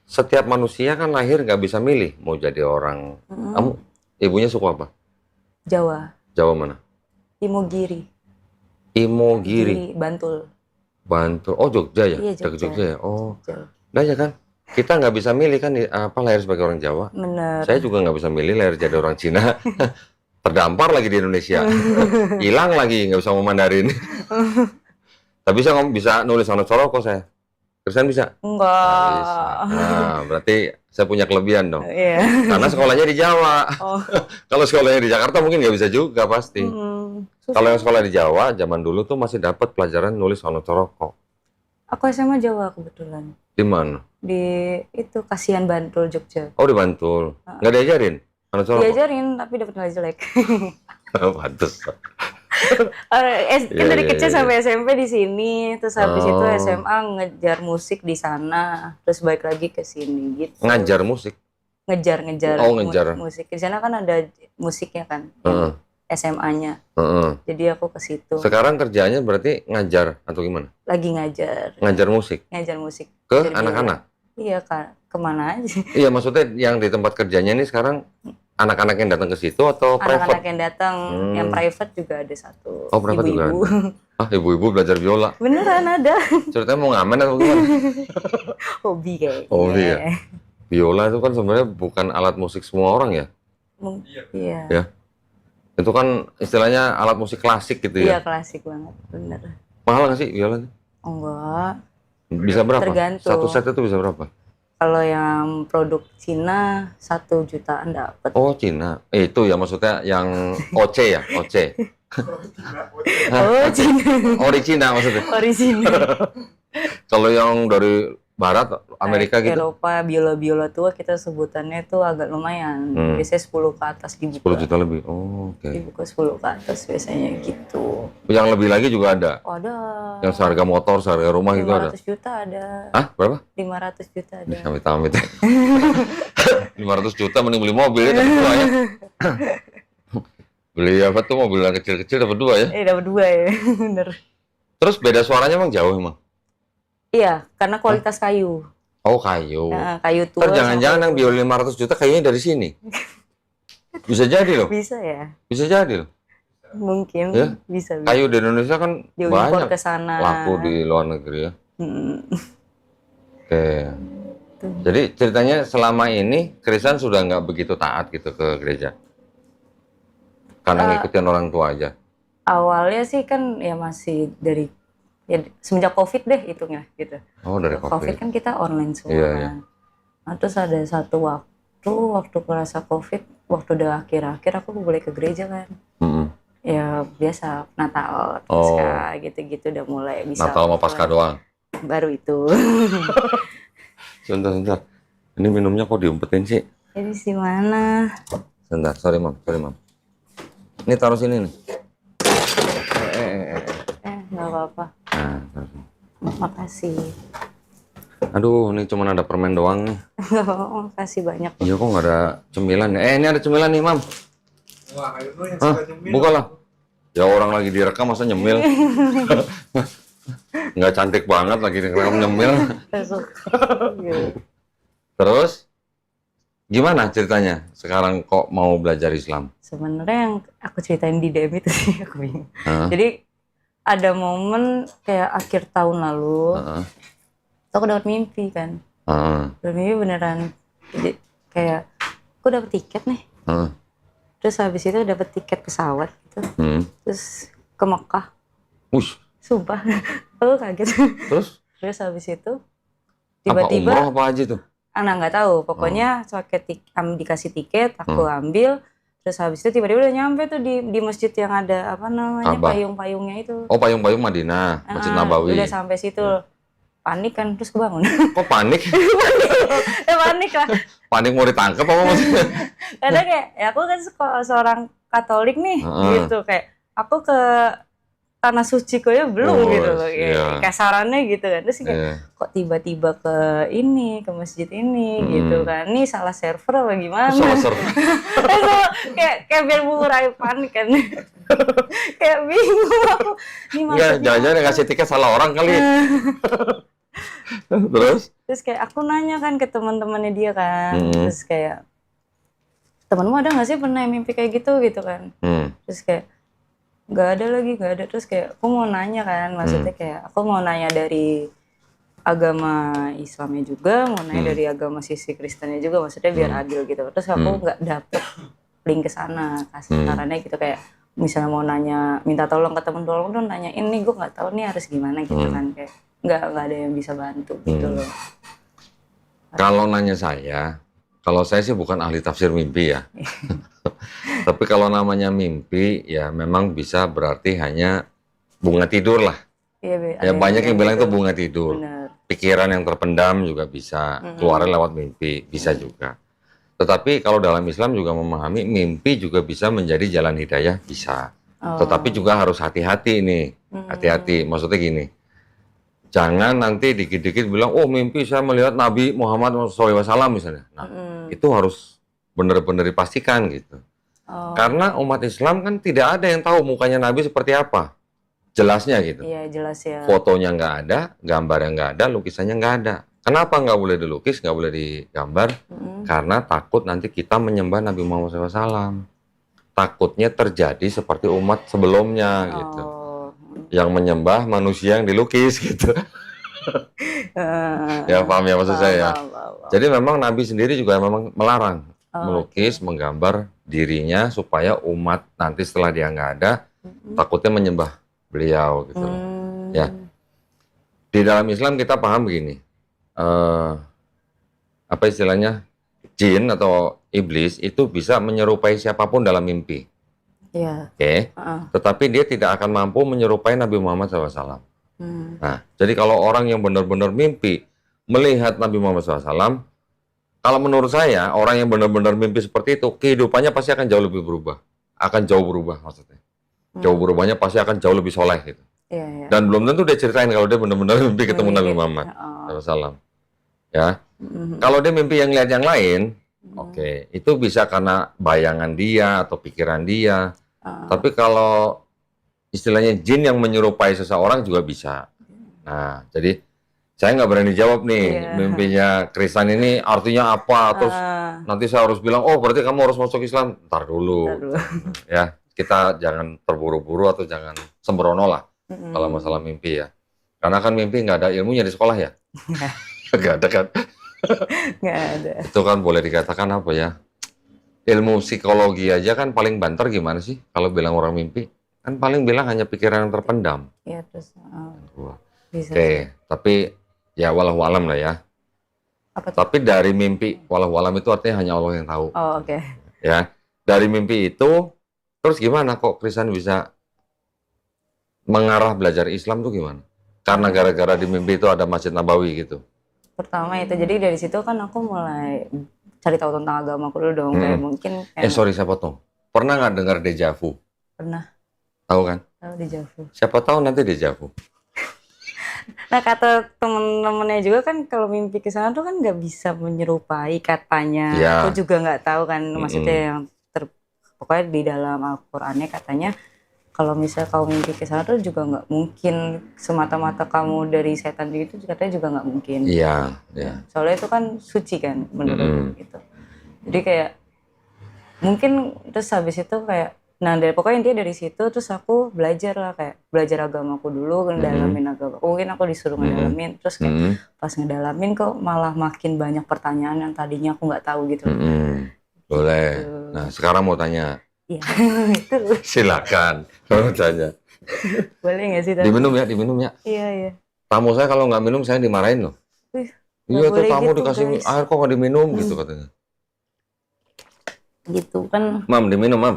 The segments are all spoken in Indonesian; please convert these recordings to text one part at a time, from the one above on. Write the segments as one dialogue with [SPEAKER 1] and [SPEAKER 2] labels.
[SPEAKER 1] setiap manusia kan lahir nggak bisa milih mau jadi orang. Kamu ibunya suku apa?
[SPEAKER 2] Jawa,
[SPEAKER 1] Jawa mana?
[SPEAKER 2] Imogiri,
[SPEAKER 1] Imogiri,
[SPEAKER 2] Giri, Bantul.
[SPEAKER 1] Bantul. Oh Jogja ya?
[SPEAKER 2] Iya
[SPEAKER 1] Dari
[SPEAKER 2] Jogja.
[SPEAKER 1] Jogja ya? Oh,
[SPEAKER 2] Jogja.
[SPEAKER 1] nah ya kan? Kita nggak bisa milih kan apa lahir sebagai orang Jawa.
[SPEAKER 2] Bener.
[SPEAKER 1] Saya juga nggak bisa milih lahir jadi orang Cina. Terdampar lagi di Indonesia. Hilang lagi, nggak bisa ngomong Mandarin. Tapi saya bisa nulis sono Soroko saya. Kristian bisa? Nggak bisa.
[SPEAKER 2] Enggak.
[SPEAKER 1] Nah, berarti saya punya kelebihan dong.
[SPEAKER 2] Iya.
[SPEAKER 1] Karena sekolahnya di Jawa.
[SPEAKER 2] Oh.
[SPEAKER 1] Kalau sekolahnya di Jakarta mungkin nggak bisa juga pasti.
[SPEAKER 2] Susah.
[SPEAKER 1] Kalau yang sekolah di Jawa, zaman dulu tuh masih dapat pelajaran nulis sono Soroko.
[SPEAKER 2] Aku SMA Jawa kebetulan.
[SPEAKER 1] Di mana?
[SPEAKER 2] Di itu Kasihan Bantul Jogja.
[SPEAKER 1] Oh di Bantul. Nggak diajarin? Sono Soroko?
[SPEAKER 2] Diajarin tapi dapat nilai jelek.
[SPEAKER 1] Pantes.
[SPEAKER 2] Kan dari kecil
[SPEAKER 1] Iya.
[SPEAKER 2] sampai SMP di sini, terus habis itu
[SPEAKER 1] Oh.
[SPEAKER 2] SMA ngejar musik di sana, terus balik lagi ke sini gitu.
[SPEAKER 1] Ngajar musik?
[SPEAKER 2] Ngejar
[SPEAKER 1] Oh, ngejar.
[SPEAKER 2] musik. Di sana kan ada musiknya kan,
[SPEAKER 1] Heeh.
[SPEAKER 2] SMA-nya.
[SPEAKER 1] Heeh.
[SPEAKER 2] Jadi aku ke situ.
[SPEAKER 1] Sekarang kerjanya berarti ngajar atau gimana?
[SPEAKER 2] Lagi ngajar
[SPEAKER 1] Ngajar musik ke
[SPEAKER 2] Ngajar
[SPEAKER 1] anak-anak?
[SPEAKER 2] Iya Kak, kemana aja?
[SPEAKER 1] Iya, maksudnya yang di tempat kerjanya ini sekarang anak-anak yang datang ke situ atau
[SPEAKER 2] Anak-anak
[SPEAKER 1] private?
[SPEAKER 2] yang datang, yang private juga ada satu.
[SPEAKER 1] Oh, private juga
[SPEAKER 2] Ibu-ibu.
[SPEAKER 1] Ah, ibu-ibu belajar biola.
[SPEAKER 2] Beneran ada.
[SPEAKER 1] Ceritanya mau ngamen atau gimana?
[SPEAKER 2] Hobi kayaknya.
[SPEAKER 1] Hobi ya? Biola itu kan sebenarnya bukan alat musik semua orang ya?
[SPEAKER 2] Iya.
[SPEAKER 1] Ya. Itu kan istilahnya alat musik klasik gitu
[SPEAKER 2] Iya
[SPEAKER 1] ya?
[SPEAKER 2] klasik banget, bener.
[SPEAKER 1] Mahal nggak sih biola?
[SPEAKER 2] Enggak.
[SPEAKER 1] Bisa berapa?
[SPEAKER 2] Tergantung.
[SPEAKER 1] Satu set itu bisa berapa?
[SPEAKER 2] Kalau yang produk Cina 1 jutaan dapat.
[SPEAKER 1] Oh, Cina. Itu ya maksudnya yang OC ya? OC.
[SPEAKER 2] Oh Cina.
[SPEAKER 1] Ori Cina maksudnya.
[SPEAKER 2] Original.
[SPEAKER 1] Kalau yang dari Barat, Amerika gitu?
[SPEAKER 2] Eropa, biola-biola tua kita sebutannya itu agak lumayan. Biasanya 10 ke atas
[SPEAKER 1] 10
[SPEAKER 2] dibuka.
[SPEAKER 1] juta lebih. Oh, oke.
[SPEAKER 2] Dibuka 10 ke atas biasanya gitu.
[SPEAKER 1] Yang lebih lagi juga ada?
[SPEAKER 2] Oh, ada.
[SPEAKER 1] Yang seharga motor, seharga rumah gitu ada?
[SPEAKER 2] 500 juta ada.
[SPEAKER 1] Hah? Berapa?
[SPEAKER 2] 500 juta ada.
[SPEAKER 1] Amit-amit. 500 juta mending beli mobil ya, dapat 2 ya. Beli apa tuh mobil yang kecil-kecil dapat 2 ya.
[SPEAKER 2] Dapat 2 ya. Bener.
[SPEAKER 1] Terus beda suaranya emang jauh emang?
[SPEAKER 2] Iya, karena kualitas kayu.
[SPEAKER 1] Oh, kayu.
[SPEAKER 2] Nah, kayu tua.
[SPEAKER 1] Terus jangan-jangan yang biola 500 juta kayunya dari sini. Bisa jadi loh.
[SPEAKER 2] Bisa ya?
[SPEAKER 1] Bisa jadi loh.
[SPEAKER 2] Mungkin
[SPEAKER 1] Ya?
[SPEAKER 2] bisa.
[SPEAKER 1] Kayu di Indonesia kan
[SPEAKER 2] Diimpor
[SPEAKER 1] banyak
[SPEAKER 2] ke sana.
[SPEAKER 1] laku di luar negeri ya.
[SPEAKER 2] Hmm.
[SPEAKER 1] Oke. Jadi ceritanya selama ini Krisan sudah nggak begitu taat gitu ke gereja? Karena ngikutin orang tua aja?
[SPEAKER 2] Awalnya sih kan ya masih dari ya semenjak COVID deh hitungnya gitu.
[SPEAKER 1] Oh, dari
[SPEAKER 2] COVID
[SPEAKER 1] COVID.
[SPEAKER 2] kan kita online semua.
[SPEAKER 1] Iya,
[SPEAKER 2] kan.
[SPEAKER 1] iya.
[SPEAKER 2] Nah, terus ada satu waktu kerasa COVID, waktu udah akhir-akhir aku boleh ke gereja kan.
[SPEAKER 1] Mm-mm.
[SPEAKER 2] Ya biasa Natal,
[SPEAKER 1] Oh.
[SPEAKER 2] Pasca gitu-gitu udah mulai bisa.
[SPEAKER 1] Natal sama Pasca doang?
[SPEAKER 2] Baru itu.
[SPEAKER 1] Sebentar. Ini minumnya kok diumpetin sih?
[SPEAKER 2] Jadi si mana?
[SPEAKER 1] Sebentar, sorry mam. Ini taruh sini nih.
[SPEAKER 2] Nggak apa-apa.
[SPEAKER 1] Nah, taruh.
[SPEAKER 2] Makasih.
[SPEAKER 1] Aduh, ini cuma ada permen doang nih.
[SPEAKER 2] Makasih banyak.
[SPEAKER 1] Iya kok nggak ada cemilan ya? Ini ada cemilan nih mam.
[SPEAKER 3] Wah, ayo lu yang
[SPEAKER 1] Hah?
[SPEAKER 3] suka nyemil.
[SPEAKER 1] Buka lah. Ya orang lagi direkam masa nyemil. Nggak cantik banget lagi direkam nyemil. Terus gimana ceritanya sekarang kok mau belajar Islam?
[SPEAKER 2] Sebenarnya yang aku ceritain di DM itu sih aku bingung.
[SPEAKER 1] Hah?
[SPEAKER 2] Jadi ada momen kayak akhir tahun lalu,
[SPEAKER 1] Heeh.
[SPEAKER 2] aku dapat mimpi kan.
[SPEAKER 1] Heeh.
[SPEAKER 2] Dapat mimpi beneran. Jadi kayak aku dapat tiket nih.
[SPEAKER 1] Heeh.
[SPEAKER 2] Terus habis itu dapat tiket pesawat gitu. Terus ke Mekah.
[SPEAKER 1] Ush,
[SPEAKER 2] Sumpah. Aku kaget. Terus habis itu
[SPEAKER 1] apa umroh
[SPEAKER 2] tiba-tiba
[SPEAKER 1] apa aja tuh?
[SPEAKER 2] anak nggak tahu. Pokoknya dikasih tiket, aku ambil. Terus habis itu tiba-tiba udah nyampe tuh di masjid yang ada apa namanya
[SPEAKER 1] Ka'bah.
[SPEAKER 2] payung-payungnya itu.
[SPEAKER 1] Oh, payung-payung Madinah, Masjid Nabawi.
[SPEAKER 2] Udah sampai situ. Panik kan, terus kebangun.
[SPEAKER 1] Kok panik?
[SPEAKER 2] Panik lah.
[SPEAKER 1] Panik mau ditangkap apa maksudnya?
[SPEAKER 2] Karena kayak ya aku kan seorang Katolik nih, gitu kayak aku ke tanah suci ya belum gitu loh, kayak kasarannya gitu kan. Terus kayak kok tiba-tiba ke masjid ini gitu kan. Ini salah server apa gimana?
[SPEAKER 1] Salah server.
[SPEAKER 2] kayak biar mengurangi panik kan. Kayak bingung aku. Ini
[SPEAKER 1] Enggak, jangan-jangan yang ngasih tiket salah orang kali.
[SPEAKER 2] Terus kayak aku nanya kan ke teman-temannya dia kan, terus kayak temanmu ada nggak sih pernah mimpi kayak gitu kan? Terus kayak nggak ada. Terus kayak aku mau nanya kan, maksudnya kayak aku mau nanya dari agama Islamnya juga, mau nanya dari agama sisi Kristennya juga, maksudnya biar adil gitu. Terus aku nggak dapet link ke sana, kasarannya gitu kayak misalnya mau nanya, minta tolong ke temen, tolong dong nanya ini gue nggak tahu nih harus gimana gitu kan, kayak nggak ada yang bisa bantu gitu loh.
[SPEAKER 1] Kalau nanya saya, kalau saya sih bukan ahli tafsir mimpi ya. Tapi kalau namanya mimpi ya memang bisa berarti hanya bunga tidur lah. Ya banyak yang bilang itu bunga tidur.
[SPEAKER 2] Bener.
[SPEAKER 1] Pikiran yang terpendam juga bisa keluarnya lewat mimpi, bisa juga. Tetapi kalau dalam Islam juga memahami mimpi juga bisa menjadi jalan hidayah, bisa. Tetapi juga harus hati-hati nih, hati-hati. Maksudnya gini, jangan nanti dikit-dikit bilang, oh mimpi saya melihat Nabi Muhammad SAW misalnya. Nah, itu harus benar-benar dipastikan gitu. Karena umat Islam kan tidak ada yang tahu mukanya Nabi seperti apa. Jelasnya gitu.
[SPEAKER 2] Iya, jelas ya.
[SPEAKER 1] Fotonya nggak ada, gambarnya nggak ada, lukisannya nggak ada. Kenapa nggak boleh dilukis, nggak boleh digambar? Karena takut nanti kita menyembah Nabi Muhammad SAW. Takutnya terjadi seperti umat sebelumnya gitu. Yang menyembah manusia yang dilukis gitu. Ya paham ya maksud saya ya. Jadi memang Nabi sendiri juga memang melarang melukis, menggambar dirinya supaya umat nanti setelah dia nggak ada, takutnya menyembah beliau gitu. Ya. Di dalam Islam kita paham begini. Apa istilahnya, jin atau iblis itu bisa menyerupai siapapun dalam mimpi.
[SPEAKER 2] Iya.
[SPEAKER 1] Oke. Tetapi dia tidak akan mampu menyerupai Nabi Muhammad SAW. Nah, jadi kalau orang yang benar-benar mimpi melihat Nabi Muhammad SAW, kalau menurut saya orang yang benar-benar mimpi seperti itu, kehidupannya pasti akan jauh lebih berubah, akan jauh berubah maksudnya. Jauh berubahnya pasti akan jauh lebih soleh gitu.
[SPEAKER 2] Iya.
[SPEAKER 1] Dan belum tentu dia ceritain kalau dia benar-benar mimpi ketemu Nabi Muhammad SAW. Ya, kalau dia mimpi yang lihat yang lain, oke, itu bisa karena bayangan dia atau pikiran dia. Tapi kalau istilahnya jin yang menyerupai seseorang juga bisa. Nah, jadi saya nggak berani jawab nih mimpinya Krisan ini artinya apa. Terus nanti saya harus bilang, oh berarti kamu harus masuk Islam. Ntar dulu. Ya, kita jangan terburu-buru atau jangan sembrono lah kalau masalah mimpi ya. Karena kan mimpi nggak ada ilmunya di sekolah ya. Nggak ada kan?
[SPEAKER 2] Nggak ada.
[SPEAKER 1] Itu kan boleh dikatakan apa ya? Ilmu psikologi aja kan paling banter gimana sih kalau bilang orang mimpi? Kan paling bilang hanya pikiran yang terpendam.
[SPEAKER 2] Iya, terus.
[SPEAKER 1] Oke, tapi ya walau alam lah ya.
[SPEAKER 2] Apa
[SPEAKER 1] tapi dari mimpi, walau alam itu artinya hanya Allah yang tahu.
[SPEAKER 2] Oh, oke.
[SPEAKER 1] Ya, dari mimpi itu, terus gimana kok Krisan bisa mengarah belajar Islam tuh gimana? Karena gara-gara di mimpi itu ada Masjid Nabawi gitu.
[SPEAKER 2] Pertama itu, jadi dari situ kan aku mulai cari tahu tentang agama aku dulu dong. Kayak mungkin
[SPEAKER 1] sorry saya potong. Pernah nggak dengar deja vu?
[SPEAKER 2] Pernah.
[SPEAKER 1] Tahu kan?
[SPEAKER 2] Tahu deja vu.
[SPEAKER 1] Siapa tahu nanti deja vu.
[SPEAKER 2] Nah, kata temen-temennya juga kan kalau mimpi ke sana tuh kan nggak bisa menyerupai katanya.
[SPEAKER 1] Ya.
[SPEAKER 2] Aku juga nggak tahu kan maksudnya yang pokoknya di dalam Al-Qur'annya katanya kalau misalnya kamu mimpi ke sana tuh juga nggak mungkin semata-mata kamu dari setan gitu, katanya juga nggak mungkin.
[SPEAKER 1] Iya, iya.
[SPEAKER 2] Soalnya itu kan suci kan menurut gitu. Jadi kayak mungkin terus habis itu kayak pokoknya intinya dari situ terus aku belajar lah, kayak belajar agamaku dulu, ngedalamin agama. Mungkin aku disuruh ngedalamin, terus kayak pas ngedalamin kok malah makin banyak pertanyaan yang tadinya aku nggak tahu gitu.
[SPEAKER 1] Boleh. Nah, sekarang mau tanya.
[SPEAKER 2] Iya, itu.
[SPEAKER 1] Silakan, mau tanya.
[SPEAKER 2] Boleh nggak sih?
[SPEAKER 1] Diminum ya, diminum ya.
[SPEAKER 2] Iya, iya.
[SPEAKER 1] Tamu saya kalau nggak minum saya dimarahin loh. Iya tuh tamu gitu, dikasih guys. Air kok nggak diminum gitu katanya.
[SPEAKER 2] Gitu kan.
[SPEAKER 1] Mam, diminum mam.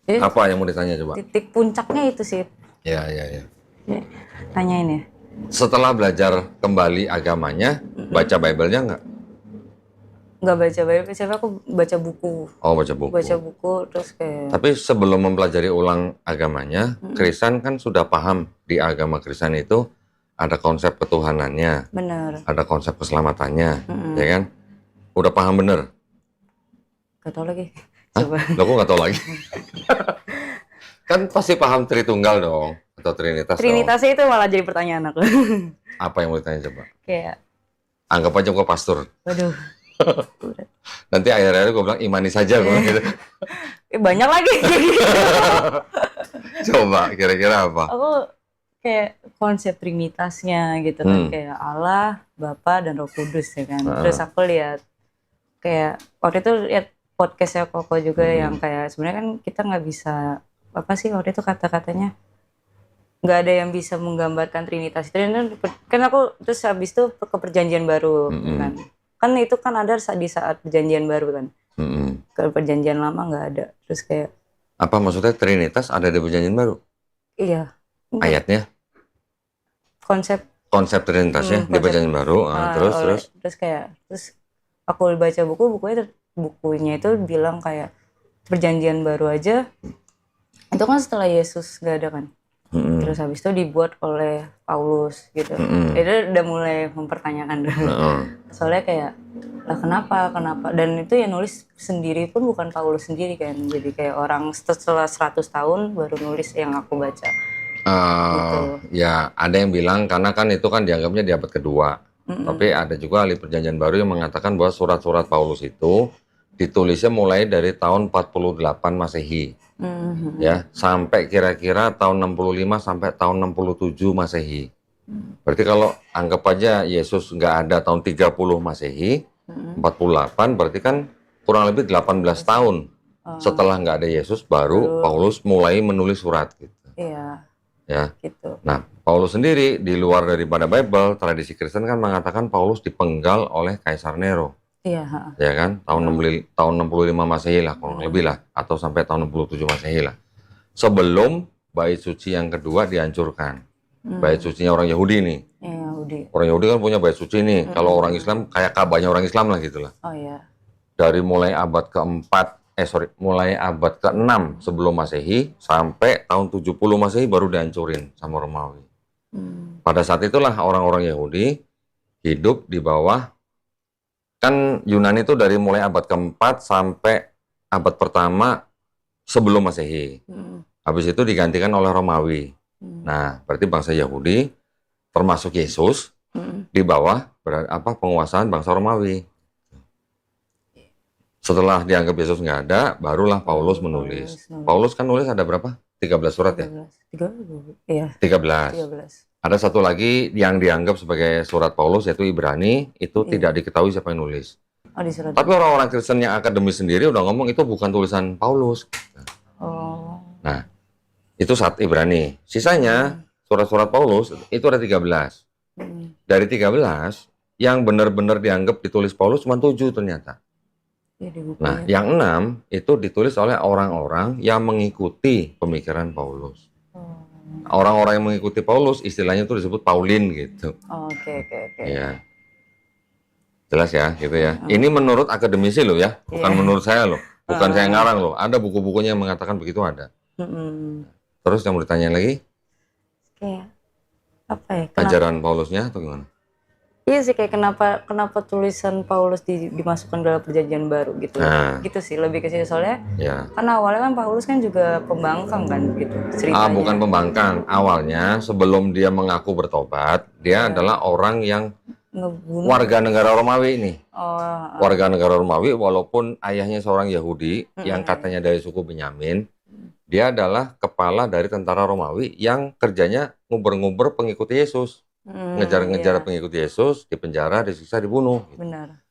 [SPEAKER 1] Apa yang mau ditanya coba?
[SPEAKER 2] Titik puncaknya itu sih.
[SPEAKER 1] Ya.
[SPEAKER 2] Tanyain ya.
[SPEAKER 1] Setelah belajar kembali agamanya, baca Bible-nya nggak?
[SPEAKER 2] Nggak baca Bible, siapa aku baca buku.
[SPEAKER 1] Oh, baca buku.
[SPEAKER 2] Baca buku terus kayak.
[SPEAKER 1] Tapi sebelum mempelajari ulang agamanya, Krisan kan sudah paham di agama Krisan itu ada konsep ketuhanannya.
[SPEAKER 2] Bener.
[SPEAKER 1] Ada konsep keselamatannya, ya kan? Udah paham bener?
[SPEAKER 2] Gak tau lagi.
[SPEAKER 1] Coba. Loh, kok gak tau lagi? Kan pasti paham Tritunggal dong. Atau Trinitas?
[SPEAKER 2] Trinitasnya itu malah jadi pertanyaan aku.
[SPEAKER 1] Apa yang mau ditanya coba?
[SPEAKER 2] Kayak,
[SPEAKER 1] anggap aja gue pastor.
[SPEAKER 2] waduh.
[SPEAKER 1] Nanti akhir-akhir gue bilang imani saja gue gitu.
[SPEAKER 2] Banyak lagi.
[SPEAKER 1] Coba kira-kira apa?
[SPEAKER 2] Aku kayak konsep trinitasnya gitu kan, kayak Allah, Bapa dan Roh Kudus ya kan. Terus aku lihat kayak waktu itu lihat podcastnya Koko juga yang kayak sebenarnya kan kita nggak bisa apa sih waktu itu kata-katanya, nggak ada yang bisa menggambarkan trinitas itu kan aku terus habis itu ke perjanjian baru kan itu kan ada di saat perjanjian baru kan. Ke perjanjian lama nggak ada. Terus kayak
[SPEAKER 1] apa maksudnya trinitas ada di perjanjian baru?
[SPEAKER 2] Iya.
[SPEAKER 1] Ayatnya? Konsep trinitas ya di perjanjian baru. Terus
[SPEAKER 2] aku baca bukunya itu bilang kayak perjanjian baru aja itu kan setelah Yesus nggak ada kan. Terus habis itu dibuat oleh Paulus gitu. Itu udah mulai mempertanyakan dulu. Soalnya kayak lah kenapa dan itu yang nulis sendiri pun bukan Paulus sendiri kan. Jadi kayak orang setelah 100 tahun baru nulis yang aku baca. Gitu.
[SPEAKER 1] Ya ada yang bilang karena kan itu kan dianggapnya di abad kedua. Tapi ada juga ahli perjanjian baru yang mengatakan bahwa surat-surat Paulus itu ditulisnya mulai dari tahun 48 Masehi. Ya, sampai kira-kira tahun 65 sampai tahun 67 Masehi. Berarti kalau anggap aja Yesus nggak ada tahun 30 Masehi, 48 berarti kan kurang lebih 18 tahun setelah nggak ada Yesus baru Paulus mulai menulis surat gitu.
[SPEAKER 2] Iya.
[SPEAKER 1] Ya.
[SPEAKER 2] Gitu.
[SPEAKER 1] Nah, Paulus sendiri di luar daripada Bible, tradisi Kristen kan mengatakan Paulus dipenggal oleh Kaisar Nero.
[SPEAKER 2] Iya.
[SPEAKER 1] Ya kan, tahun 65 Masehi lah kurang lebih lah, atau sampai tahun 67 Masehi lah. Sebelum bait suci yang kedua dihancurkan. Bait sucinya orang Yahudi nih.
[SPEAKER 2] Yahudi.
[SPEAKER 1] Orang Yahudi kan punya bait suci nih. Kalau orang Islam kayak Ka'bahnya orang Islam lah gitulah.
[SPEAKER 2] Oh iya.
[SPEAKER 1] Dari mulai abad mulai abad ke-6 sebelum Masehi sampai tahun 70 Masehi baru dihancurin sama Romawi. Pada saat itulah orang-orang Yahudi hidup di bawah. Kan Yunani itu dari mulai abad ke-4 sampai abad pertama sebelum Masehi. Habis itu digantikan oleh Romawi. Nah, berarti bangsa Yahudi termasuk Yesus di bawah penguasaan bangsa Romawi. Setelah dianggap Yesus nggak ada, barulah Paulus menulis. Paulus kan nulis ada berapa? 13 surat ya? 13. 13. Ada satu lagi yang dianggap sebagai surat Paulus yaitu Ibrani, itu tidak diketahui siapa yang nulis. Tapi orang-orang Kristen yang akademis sendiri udah ngomong itu bukan tulisan Paulus. Nah, itu saat Ibrani. Sisanya surat-surat Paulus itu ada 13. Dari 13 yang benar-benar dianggap ditulis Paulus cuma 7 ternyata. Nah, yang 6 itu ditulis oleh orang-orang yang mengikuti pemikiran Paulus. Orang-orang yang mengikuti Paulus istilahnya itu disebut Paulin gitu.
[SPEAKER 2] Oke.
[SPEAKER 1] Ya. Jelas ya, gitu ya. Ini menurut akademisi loh ya, bukan menurut saya loh. Bukan saya ngarang loh. Ada buku-bukunya yang mengatakan begitu ada. Terus yang mau ditanya lagi?
[SPEAKER 2] Kayak apa ya?
[SPEAKER 1] Ajaran Paulusnya atau gimana?
[SPEAKER 2] Iya sih kayak kenapa tulisan Paulus dimasukkan dalam perjanjian baru gitu. Gitu sih lebih ke situ soalnya. Karena awalnya kan Paulus kan juga pembangkang kan gitu ceritanya.
[SPEAKER 1] Bukan pembangkang. Awalnya sebelum dia mengaku bertobat, dia adalah orang yang warga negara Romawi nih. Warga negara Romawi walaupun ayahnya seorang Yahudi yang katanya dari suku Benyamin, dia adalah kepala dari tentara Romawi yang kerjanya nguber-nguber pengikut Yesus. Ngejar-ngejar pengikut Yesus, dipenjara, disiksa, dibunuh.
[SPEAKER 2] Benar.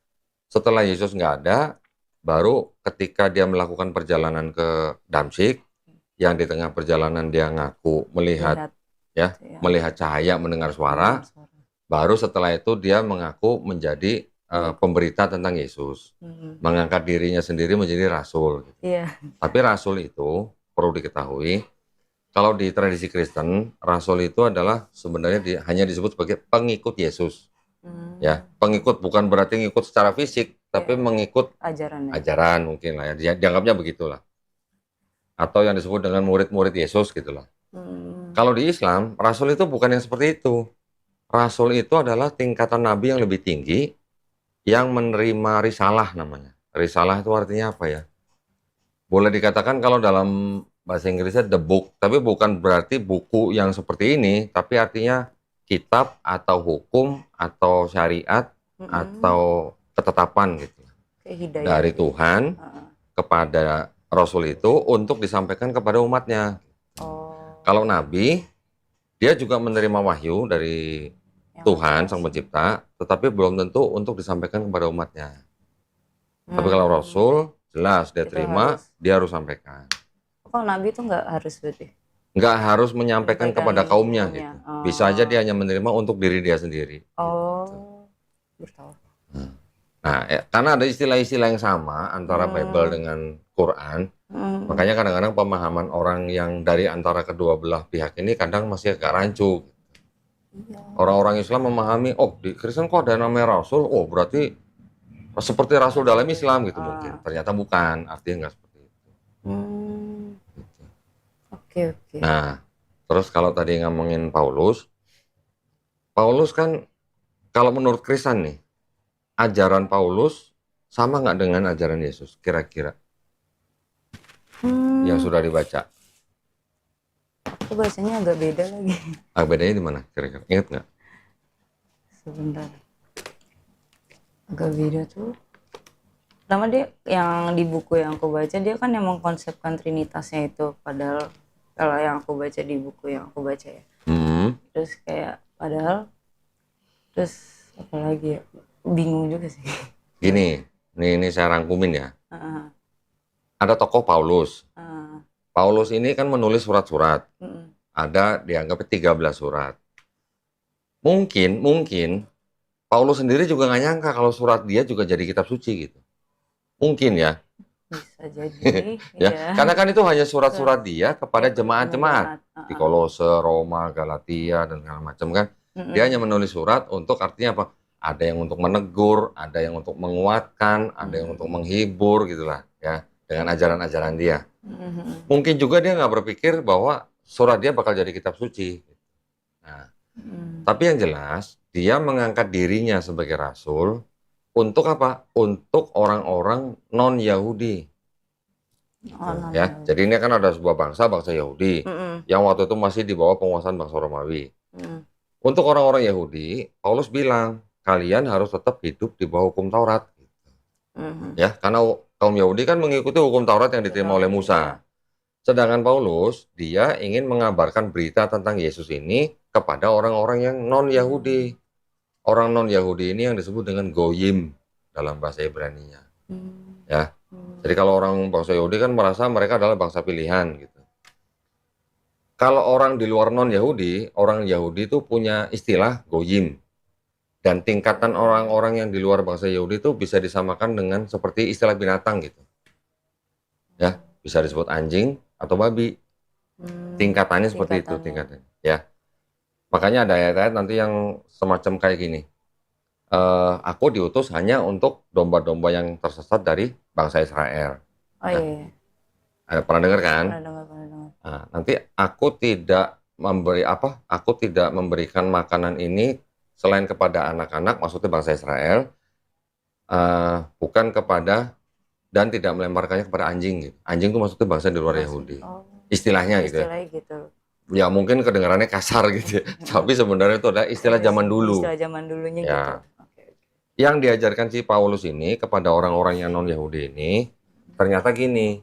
[SPEAKER 1] Setelah Yesus nggak ada, baru ketika dia melakukan perjalanan ke Damsyik, yang di tengah perjalanan dia ngaku melihat cahaya, mendengar suara, baru setelah itu dia mengaku menjadi pemberita tentang Yesus, mengangkat dirinya sendiri menjadi rasul. Tapi rasul itu perlu diketahui. Kalau di tradisi Kristen, rasul itu adalah sebenarnya hanya disebut sebagai pengikut Yesus. Ya, pengikut bukan berarti ngikut secara fisik, tapi mengikut ajaran mungkin lah ya. Dianggapnya begitulah. Atau yang disebut dengan murid-murid Yesus gitulah. Kalau di Islam, rasul itu bukan yang seperti itu. Rasul itu adalah tingkatan nabi yang lebih tinggi yang menerima risalah namanya. Risalah itu artinya apa ya? Boleh dikatakan kalau dalam bahasa Inggrisnya the book, tapi bukan berarti buku yang seperti ini, tapi artinya kitab atau hukum atau syariat atau ketetapan gitu dari Tuhan kepada Rasul itu untuk disampaikan kepada umatnya. Kalau Nabi, dia juga menerima wahyu dari Tuhan Sang Pencipta, tetapi belum tentu untuk disampaikan kepada umatnya. Tapi kalau Rasul, jelas dia terima, dia harus sampaikan.
[SPEAKER 2] Kalau Nabi itu nggak harus berarti?
[SPEAKER 1] Nggak harus menyampaikan kepada kaumnya gitu. Bisa aja dia hanya menerima untuk diri dia sendiri.
[SPEAKER 2] Bertahu.
[SPEAKER 1] Nah, karena ada istilah-istilah yang sama antara Bible dengan Quran, makanya kadang-kadang pemahaman orang yang dari antara kedua belah pihak ini kadang masih agak rancu. Orang-orang Islam memahami, oh di Kristen kok ada namanya Rasul, oh berarti seperti Rasul dalam Islam gitu mungkin. Ternyata bukan, artinya nggak seperti itu.
[SPEAKER 2] Oke.
[SPEAKER 1] Nah, terus kalau tadi ngomongin Paulus kan kalau menurut Kristen nih, ajaran Paulus sama nggak dengan ajaran Yesus kira-kira? Yang sudah dibaca.
[SPEAKER 2] Aku bacanya agak beda lagi.
[SPEAKER 1] Bedanya di mana kira-kira? Ingat nggak?
[SPEAKER 2] Sebentar. Agak beda tuh. Pertama dia yang di buku yang aku baca, dia kan yang mengkonsepkan trinitasnya itu. Padahal kalau yang aku baca di buku yang aku baca ya. Terus kayak padahal terus apa lagi ya? Bingung juga sih.
[SPEAKER 1] Gini, ini saya rangkumin ya. Ada tokoh Paulus. Paulus ini kan menulis surat-surat. Ada dianggap 13 surat. Mungkin Paulus sendiri juga nggak nyangka kalau surat dia juga jadi kitab suci gitu. Mungkin ya.
[SPEAKER 2] Bisa jadi.
[SPEAKER 1] Ya. Karena kan itu hanya surat-surat dia kepada jemaat-jemaat. Di Kolose, Roma, Galatia, dan segala macam kan. Dia hanya menulis surat untuk artinya apa? Ada yang untuk menegur, ada yang untuk menguatkan, ada yang untuk menghibur gitulah ya. Dengan ajaran-ajaran dia. Mungkin juga dia nggak berpikir bahwa surat dia bakal jadi kitab suci. Nah, tapi yang jelas dia mengangkat dirinya sebagai rasul untuk apa? Untuk orang-orang non-Yahudi. Ya, jadi ini kan ada sebuah bangsa Yahudi yang waktu itu masih di bawah penguasaan bangsa Romawi. Untuk orang-orang Yahudi, Paulus bilang kalian harus tetap hidup di bawah hukum Taurat. Ya, karena kaum Yahudi kan mengikuti hukum Taurat yang diterima oleh Musa. Sedangkan Paulus, dia ingin mengabarkan berita tentang Yesus ini kepada orang-orang yang non-Yahudi. Orang non-Yahudi ini yang disebut dengan Goyim dalam bahasa Ibrani-nya. Ya. Jadi kalau orang bangsa Yahudi kan merasa mereka adalah bangsa pilihan gitu. Kalau orang di luar non-Yahudi, orang Yahudi itu punya istilah Goyim. Dan tingkatan orang-orang yang di luar bangsa Yahudi itu bisa disamakan dengan seperti istilah binatang gitu. Ya, bisa disebut anjing atau babi. Tingkatannya seperti itu tingkatannya. Ya. Makanya ada ayat-ayat nanti yang semacam kayak gini. Aku diutus hanya untuk domba-domba yang tersesat dari bangsa Israel.
[SPEAKER 2] Oh iya.
[SPEAKER 1] Pernah dengar kan?
[SPEAKER 2] Pernah dengar.
[SPEAKER 1] Nah, nanti aku tidak memberikan makanan ini selain kepada anak-anak, maksudnya bangsa Israel, bukan kepada dan tidak melemparkannya kepada anjing. Gitu. Anjing itu maksudnya bangsa di luar Yahudi. Istilahnya gitu. Ya mungkin kedengarannya kasar gitu. Tapi sebenarnya itu adalah istilah zaman dulu.
[SPEAKER 2] Istilah zaman dulunya
[SPEAKER 1] ya.
[SPEAKER 2] gitu.
[SPEAKER 1] Yang diajarkan si Paulus ini kepada orang-orang yang non-Yahudi ini ternyata gini.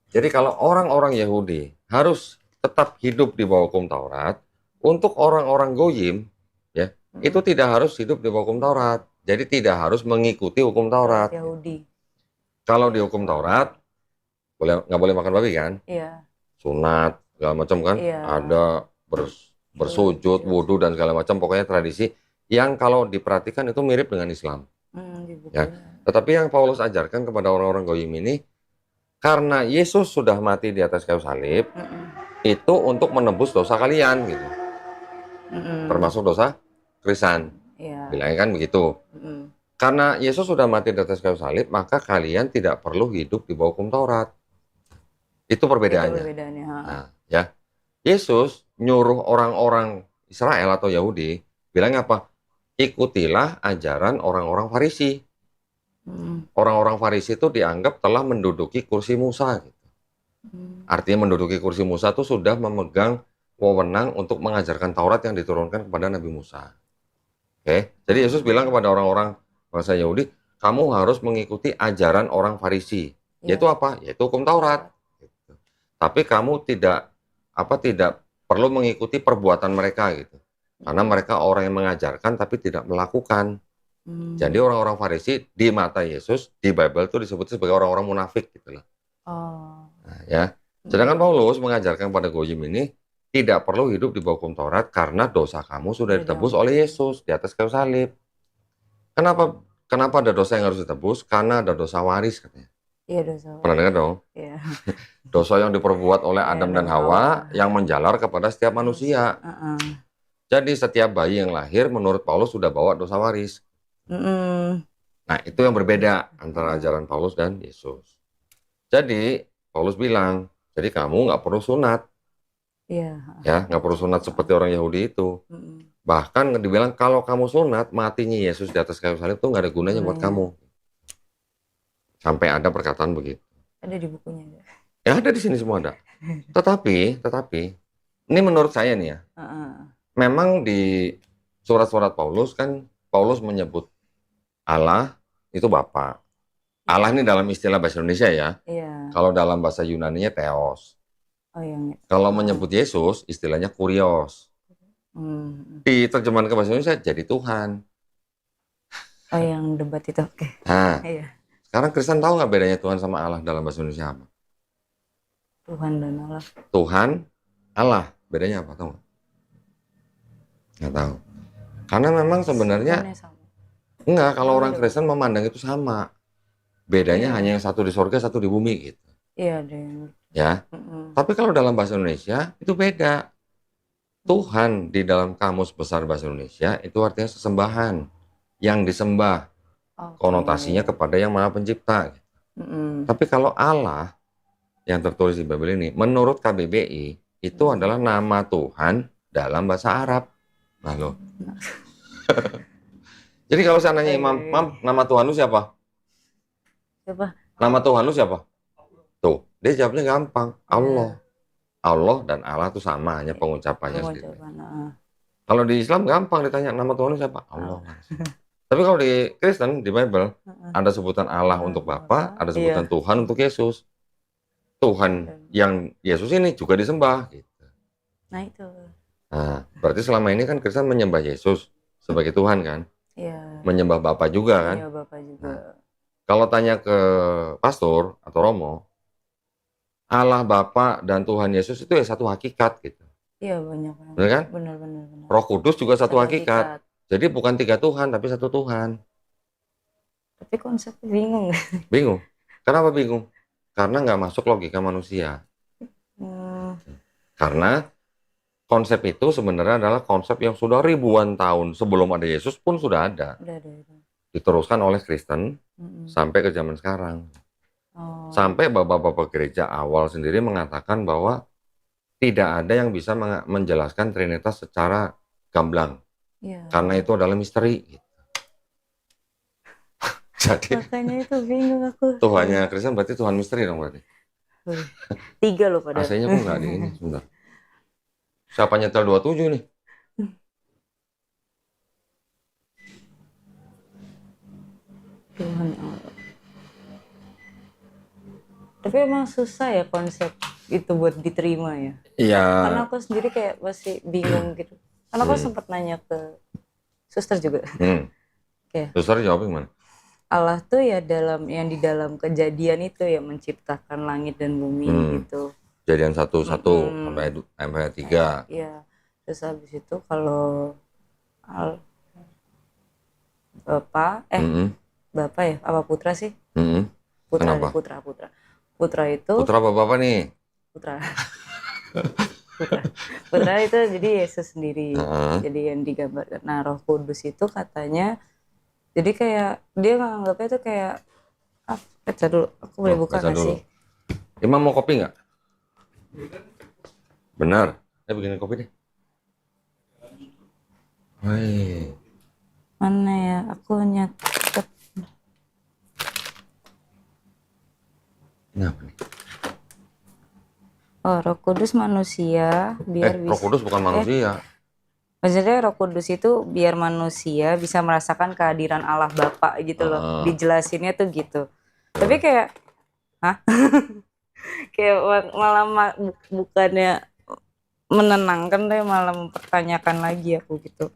[SPEAKER 1] Jadi kalau orang-orang Yahudi harus tetap hidup di bawah hukum Taurat, untuk orang-orang Goyim ya itu tidak harus hidup di bawah hukum Taurat. Jadi tidak harus mengikuti hukum Taurat.
[SPEAKER 2] Yahudi.
[SPEAKER 1] Kalau di hukum Taurat nggak boleh makan babi kan?
[SPEAKER 2] Iya.
[SPEAKER 1] Sunat segala macam kan?
[SPEAKER 2] Iya.
[SPEAKER 1] Ada bersujud, wudhu dan segala macam. Pokoknya tradisi yang kalau diperhatikan itu mirip dengan Islam. Ya. Tetapi yang Paulus ajarkan kepada orang-orang Goyim ini, karena Yesus sudah mati di atas kayu salib, itu untuk menebus dosa kalian gitu. Termasuk dosa Kristen. Bilangnya kan begitu. Karena Yesus sudah mati di atas kayu salib, maka kalian tidak perlu hidup di bawah hukum Taurat. Itu perbedaannya. Nah, ya. Yesus nyuruh orang-orang Israel atau Yahudi bilang apa? Ikutilah ajaran orang-orang Farisi. Orang-orang Farisi itu dianggap telah menduduki kursi Musa gitu. Artinya menduduki kursi Musa itu sudah memegang wewenang untuk mengajarkan Taurat yang diturunkan kepada Nabi Musa. Oke, jadi Yesus bilang kepada orang-orang bangsa Yahudi, kamu harus mengikuti ajaran orang Farisi. Yaitu apa? Yaitu hukum Taurat. Gitu. Tapi kamu tidak perlu mengikuti perbuatan mereka gitu. Karena mereka orang yang mengajarkan tapi tidak melakukan. Jadi orang-orang Farisi di mata Yesus di Bible itu disebut sebagai orang-orang munafik gitu loh. Nah, ya. Sedangkan Paulus mengajarkan pada Goyim ini tidak perlu hidup di bawah hukum Taurat karena dosa kamu sudah ditebus oleh Yesus di atas kayu salib. Kenapa ada dosa yang harus ditebus? Karena ada dosa waris katanya.
[SPEAKER 2] Iya, dosa.
[SPEAKER 1] Pernah dengar dong?
[SPEAKER 2] Iya.
[SPEAKER 1] Dosa yang diperbuat oleh Adam dan Hawa yang menjalar kepada setiap manusia. Jadi setiap bayi yang lahir menurut Paulus sudah bawa dosa waris. Nah, itu yang berbeda antara ajaran Paulus dan Yesus. Jadi Paulus bilang, jadi kamu nggak perlu sunat.
[SPEAKER 2] Iya.
[SPEAKER 1] Ya, nggak perlu sunat seperti orang Yahudi itu. Bahkan dibilang kalau kamu sunat, matinya Yesus di atas kayu salib itu nggak ada gunanya buat kamu. Sampai ada perkataan begitu.
[SPEAKER 2] Ada di bukunya.
[SPEAKER 1] Ya ada di sini semua ada. Tetapi ini menurut saya nih ya. Memang di surat-surat Paulus kan Paulus menyebut Allah itu Bapa. Allah ini dalam istilah bahasa Indonesia ya.
[SPEAKER 2] Iya.
[SPEAKER 1] Kalau dalam bahasa Yunani-nya Theos. Kalau menyebut Yesus istilahnya Kurios. Di terjemahan ke bahasa Indonesia jadi Tuhan.
[SPEAKER 2] Oh, yang debat itu. Oke.
[SPEAKER 1] Nah,
[SPEAKER 2] iya.
[SPEAKER 1] Sekarang Kristen tahu nggak bedanya Tuhan sama Allah dalam bahasa Indonesia apa?
[SPEAKER 2] Tuhan dan Allah.
[SPEAKER 1] Tuhan, Allah, bedanya apa? Tahu nggak? Nggak tahu. Karena memang sebenarnya enggak, kalau orang Kristen memandang itu sama. Bedanya hanya yang satu di sorga, satu di bumi gitu.
[SPEAKER 2] Iya, deh.
[SPEAKER 1] Ya. Tapi kalau dalam bahasa Indonesia itu beda. Tuhan di dalam kamus besar bahasa Indonesia itu artinya sesembahan, yang disembah. Konotasinya kepada yang Maha Pencipta. Tapi kalau Allah yang tertulis di Bible ini, menurut KBBI itu adalah nama Tuhan dalam bahasa Arab. Nah loh. Jadi kalau saya nanya Imam, nama Tuhan lu siapa?
[SPEAKER 2] Siapa?
[SPEAKER 1] Nama Tuhan lu siapa? Tuh, dia jawabnya gampang. Allah. Allah dan Allah itu sama, hanya pengucapannya sendiri. Kalau di Islam gampang ditanya nama Tuhan lu siapa? Allah. Tapi kalau di Kristen, di Bible, ada sebutan Allah untuk Bapa, ada sebutan Tuhan untuk Yesus. Tuhan yang Yesus ini juga disembah. Gitu.
[SPEAKER 2] Nah itu.
[SPEAKER 1] Nah, berarti selama ini kan Kristen menyembah Yesus sebagai Tuhan kan?
[SPEAKER 2] Iya.
[SPEAKER 1] Menyembah Bapa juga kan?
[SPEAKER 2] Iya, Bapa juga.
[SPEAKER 1] Nah, kalau tanya ke pastor atau Romo, Allah Bapa dan Tuhan Yesus itu ya satu hakikat gitu.
[SPEAKER 2] Iya, banyak.
[SPEAKER 1] Benar kan?
[SPEAKER 2] Benar.
[SPEAKER 1] Roh Kudus juga satu hakikat. Jadi bukan tiga Tuhan, tapi satu Tuhan.
[SPEAKER 2] Tapi konsepnya bingung.
[SPEAKER 1] Bingung. Kenapa bingung? Karena nggak masuk logika manusia. Karena konsep itu sebenarnya adalah konsep yang sudah ribuan tahun sebelum ada Yesus pun sudah ada. Diteruskan oleh Kristen sampai ke zaman sekarang. Sampai bapak-bapak gereja awal sendiri mengatakan bahwa tidak ada yang bisa menjelaskan Trinitas secara gamblang. Karena itu adalah misteri. Gitu. Jadi
[SPEAKER 2] makanya itu bingung aku.
[SPEAKER 1] Tuhannya Kristen berarti Tuhan misteri dong berarti.
[SPEAKER 2] 3 loh pada.
[SPEAKER 1] AC-nya kok nggak di ini sebentar. Siapa nyetel 27 nih?
[SPEAKER 2] Tuhan Allah. Tapi emang susah ya konsep itu buat diterima ya.
[SPEAKER 1] Iya.
[SPEAKER 2] Karena aku sendiri kayak masih bingung gitu. Karena aku sempat nanya ke suster juga.
[SPEAKER 1] Suster jawab gimana?
[SPEAKER 2] Allah tuh ya di dalam kejadian itu ya menciptakan langit dan bumi gitu.
[SPEAKER 1] Kejadian 1 sampai 3.
[SPEAKER 2] Iya. Terus habis itu kalau Bapak ya apa Putra sih? Putra. Putra itu.
[SPEAKER 1] Putra apa nih?
[SPEAKER 2] Putra. Putra itu jadi Yesus sendiri. Jadi yang digambarkan. Nah, Roh Kudus itu katanya jadi kayak dia nganggapnya tuh kayak baca dulu. Aku boleh buka nggak sih?
[SPEAKER 1] Imam mau kopi nggak? Benar. Bikin kopi deh. Woi.
[SPEAKER 2] Mana ya? Aku nyatet.
[SPEAKER 1] Kenapa nih?
[SPEAKER 2] Oh, Roh Kudus manusia biar
[SPEAKER 1] Roh Kudus bukan manusia.
[SPEAKER 2] Maksudnya Roh Kudus itu biar manusia bisa merasakan kehadiran Allah Bapa gitu loh. Dijelasinnya tuh gitu. Tapi kayak, hah? Kayak malah bukannya menenangkan deh, malah mempertanyakan lagi aku gitu.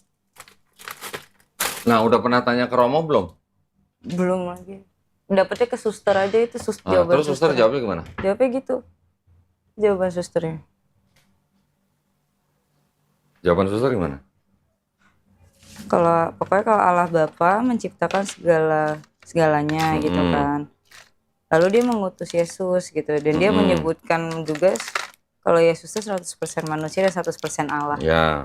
[SPEAKER 1] Nah, udah pernah tanya ke Romo belum?
[SPEAKER 2] Belum lagi. Dapetnya ke suster aja itu jawaban
[SPEAKER 1] terus suster jawabnya gimana?
[SPEAKER 2] Jawabnya gitu. Jawaban susternya.
[SPEAKER 1] Jawaban suster gimana?
[SPEAKER 2] Pokoknya kalau Allah Bapa menciptakan segalanya gitu kan. Lalu dia mengutus Yesus gitu, dan dia menyebutkan juga kalau Yesus itu 100% manusia dan 100% Allah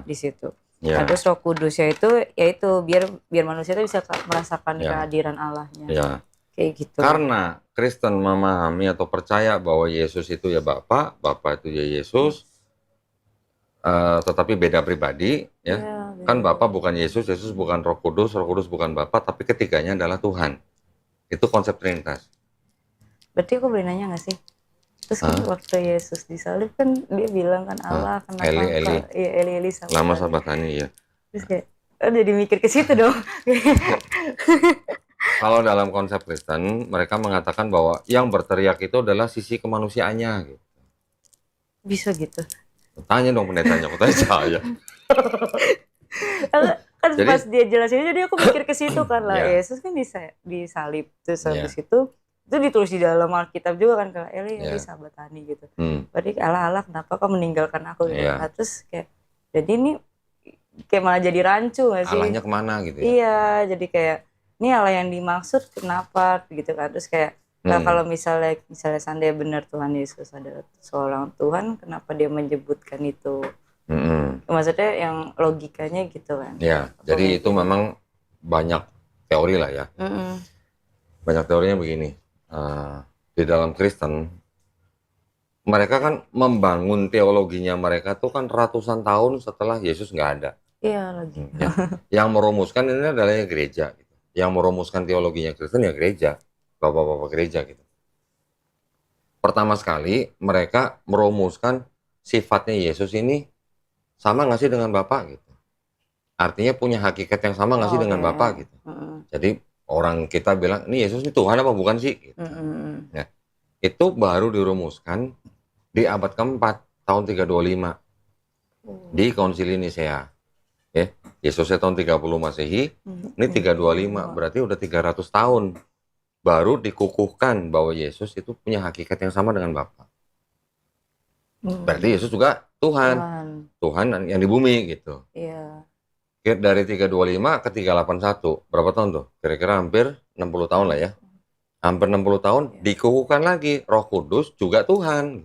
[SPEAKER 2] di situ. Terus Roh Kudusnya yaitu biar manusia itu bisa merasakan kehadiran Allahnya. Kayak gitu.
[SPEAKER 1] Karena Kristen memahami atau percaya bahwa Yesus itu ya Bapa itu ya Yesus, tetapi beda pribadi ya. Kan Bapa bukan Yesus, Yesus bukan Roh Kudus bukan Bapa, tapi ketiganya adalah Tuhan. Itu konsep Trinitas.
[SPEAKER 2] Berarti aku boleh nanya nggak sih? Terus kan waktu Yesus disalib kan dia bilang kan Allah kenapa Eli
[SPEAKER 1] lama sabatani ya.
[SPEAKER 2] Terus kayak jadi mikir ke situ dong.
[SPEAKER 1] Kalau dalam konsep Kristen, mereka mengatakan bahwa yang berteriak itu adalah sisi kemanusiaannya. Gitu.
[SPEAKER 2] Bisa gitu?
[SPEAKER 1] Tanya dong pendetanya, aku tanya saya.
[SPEAKER 2] Kan jadi, pas dia jelasin, jadi aku mikir ke situ kan lah. Yesus kan disalib, terus habis itu ditulis di dalam Alkitab juga kan, kayak Eli sabatani gitu. Berarti Allah kenapa kau meninggalkan aku gitu. Nah, terus kayak, jadi ini kayak malah jadi rancu gak sih?
[SPEAKER 1] Allahnya kemana gitu ya?
[SPEAKER 2] Iya, jadi kayak ini Allah yang dimaksud kenapa gitu kan. Terus kayak kalau misalnya seandainya benar Tuhan Yesus adalah seorang Tuhan, kenapa dia menyebutkan itu? Maksudnya yang logikanya gitu kan.
[SPEAKER 1] Ya, jadi itu memang banyak teori lah ya. Banyak teorinya begini. Di dalam Kristen, mereka kan membangun teologinya mereka tuh kan ratusan tahun setelah Yesus nggak ada.
[SPEAKER 2] Iya lagi.
[SPEAKER 1] Ya. Yang merumuskan ini adalah gereja. Gitu. Yang merumuskan teologinya Kristen ya gereja, bapak-bapak gereja gitu. Pertama sekali mereka merumuskan sifatnya Yesus ini sama nggak sih dengan Bapa gitu. Artinya punya hakikat yang sama nggak sih dengan Bapa gitu. Jadi orang kita bilang ini Yesus ini Tuhan apa bukan sih? Gitu. Ya. Itu baru dirumuskan di abad keempat tahun 325 di Konsili Nisea. Ya, Yesusnya tahun 30 Masehi, ini 325, berarti udah 300 tahun baru dikukuhkan bahwa Yesus itu punya hakikat yang sama dengan Bapa. Berarti Yesus juga Tuhan yang di bumi gitu.
[SPEAKER 2] Iya.
[SPEAKER 1] Dari 325 ke 381, berapa tahun tuh? Kira-kira hampir 60 tahun lah ya. Hampir 60 tahun dikukuhkan lagi, Roh Kudus juga Tuhan.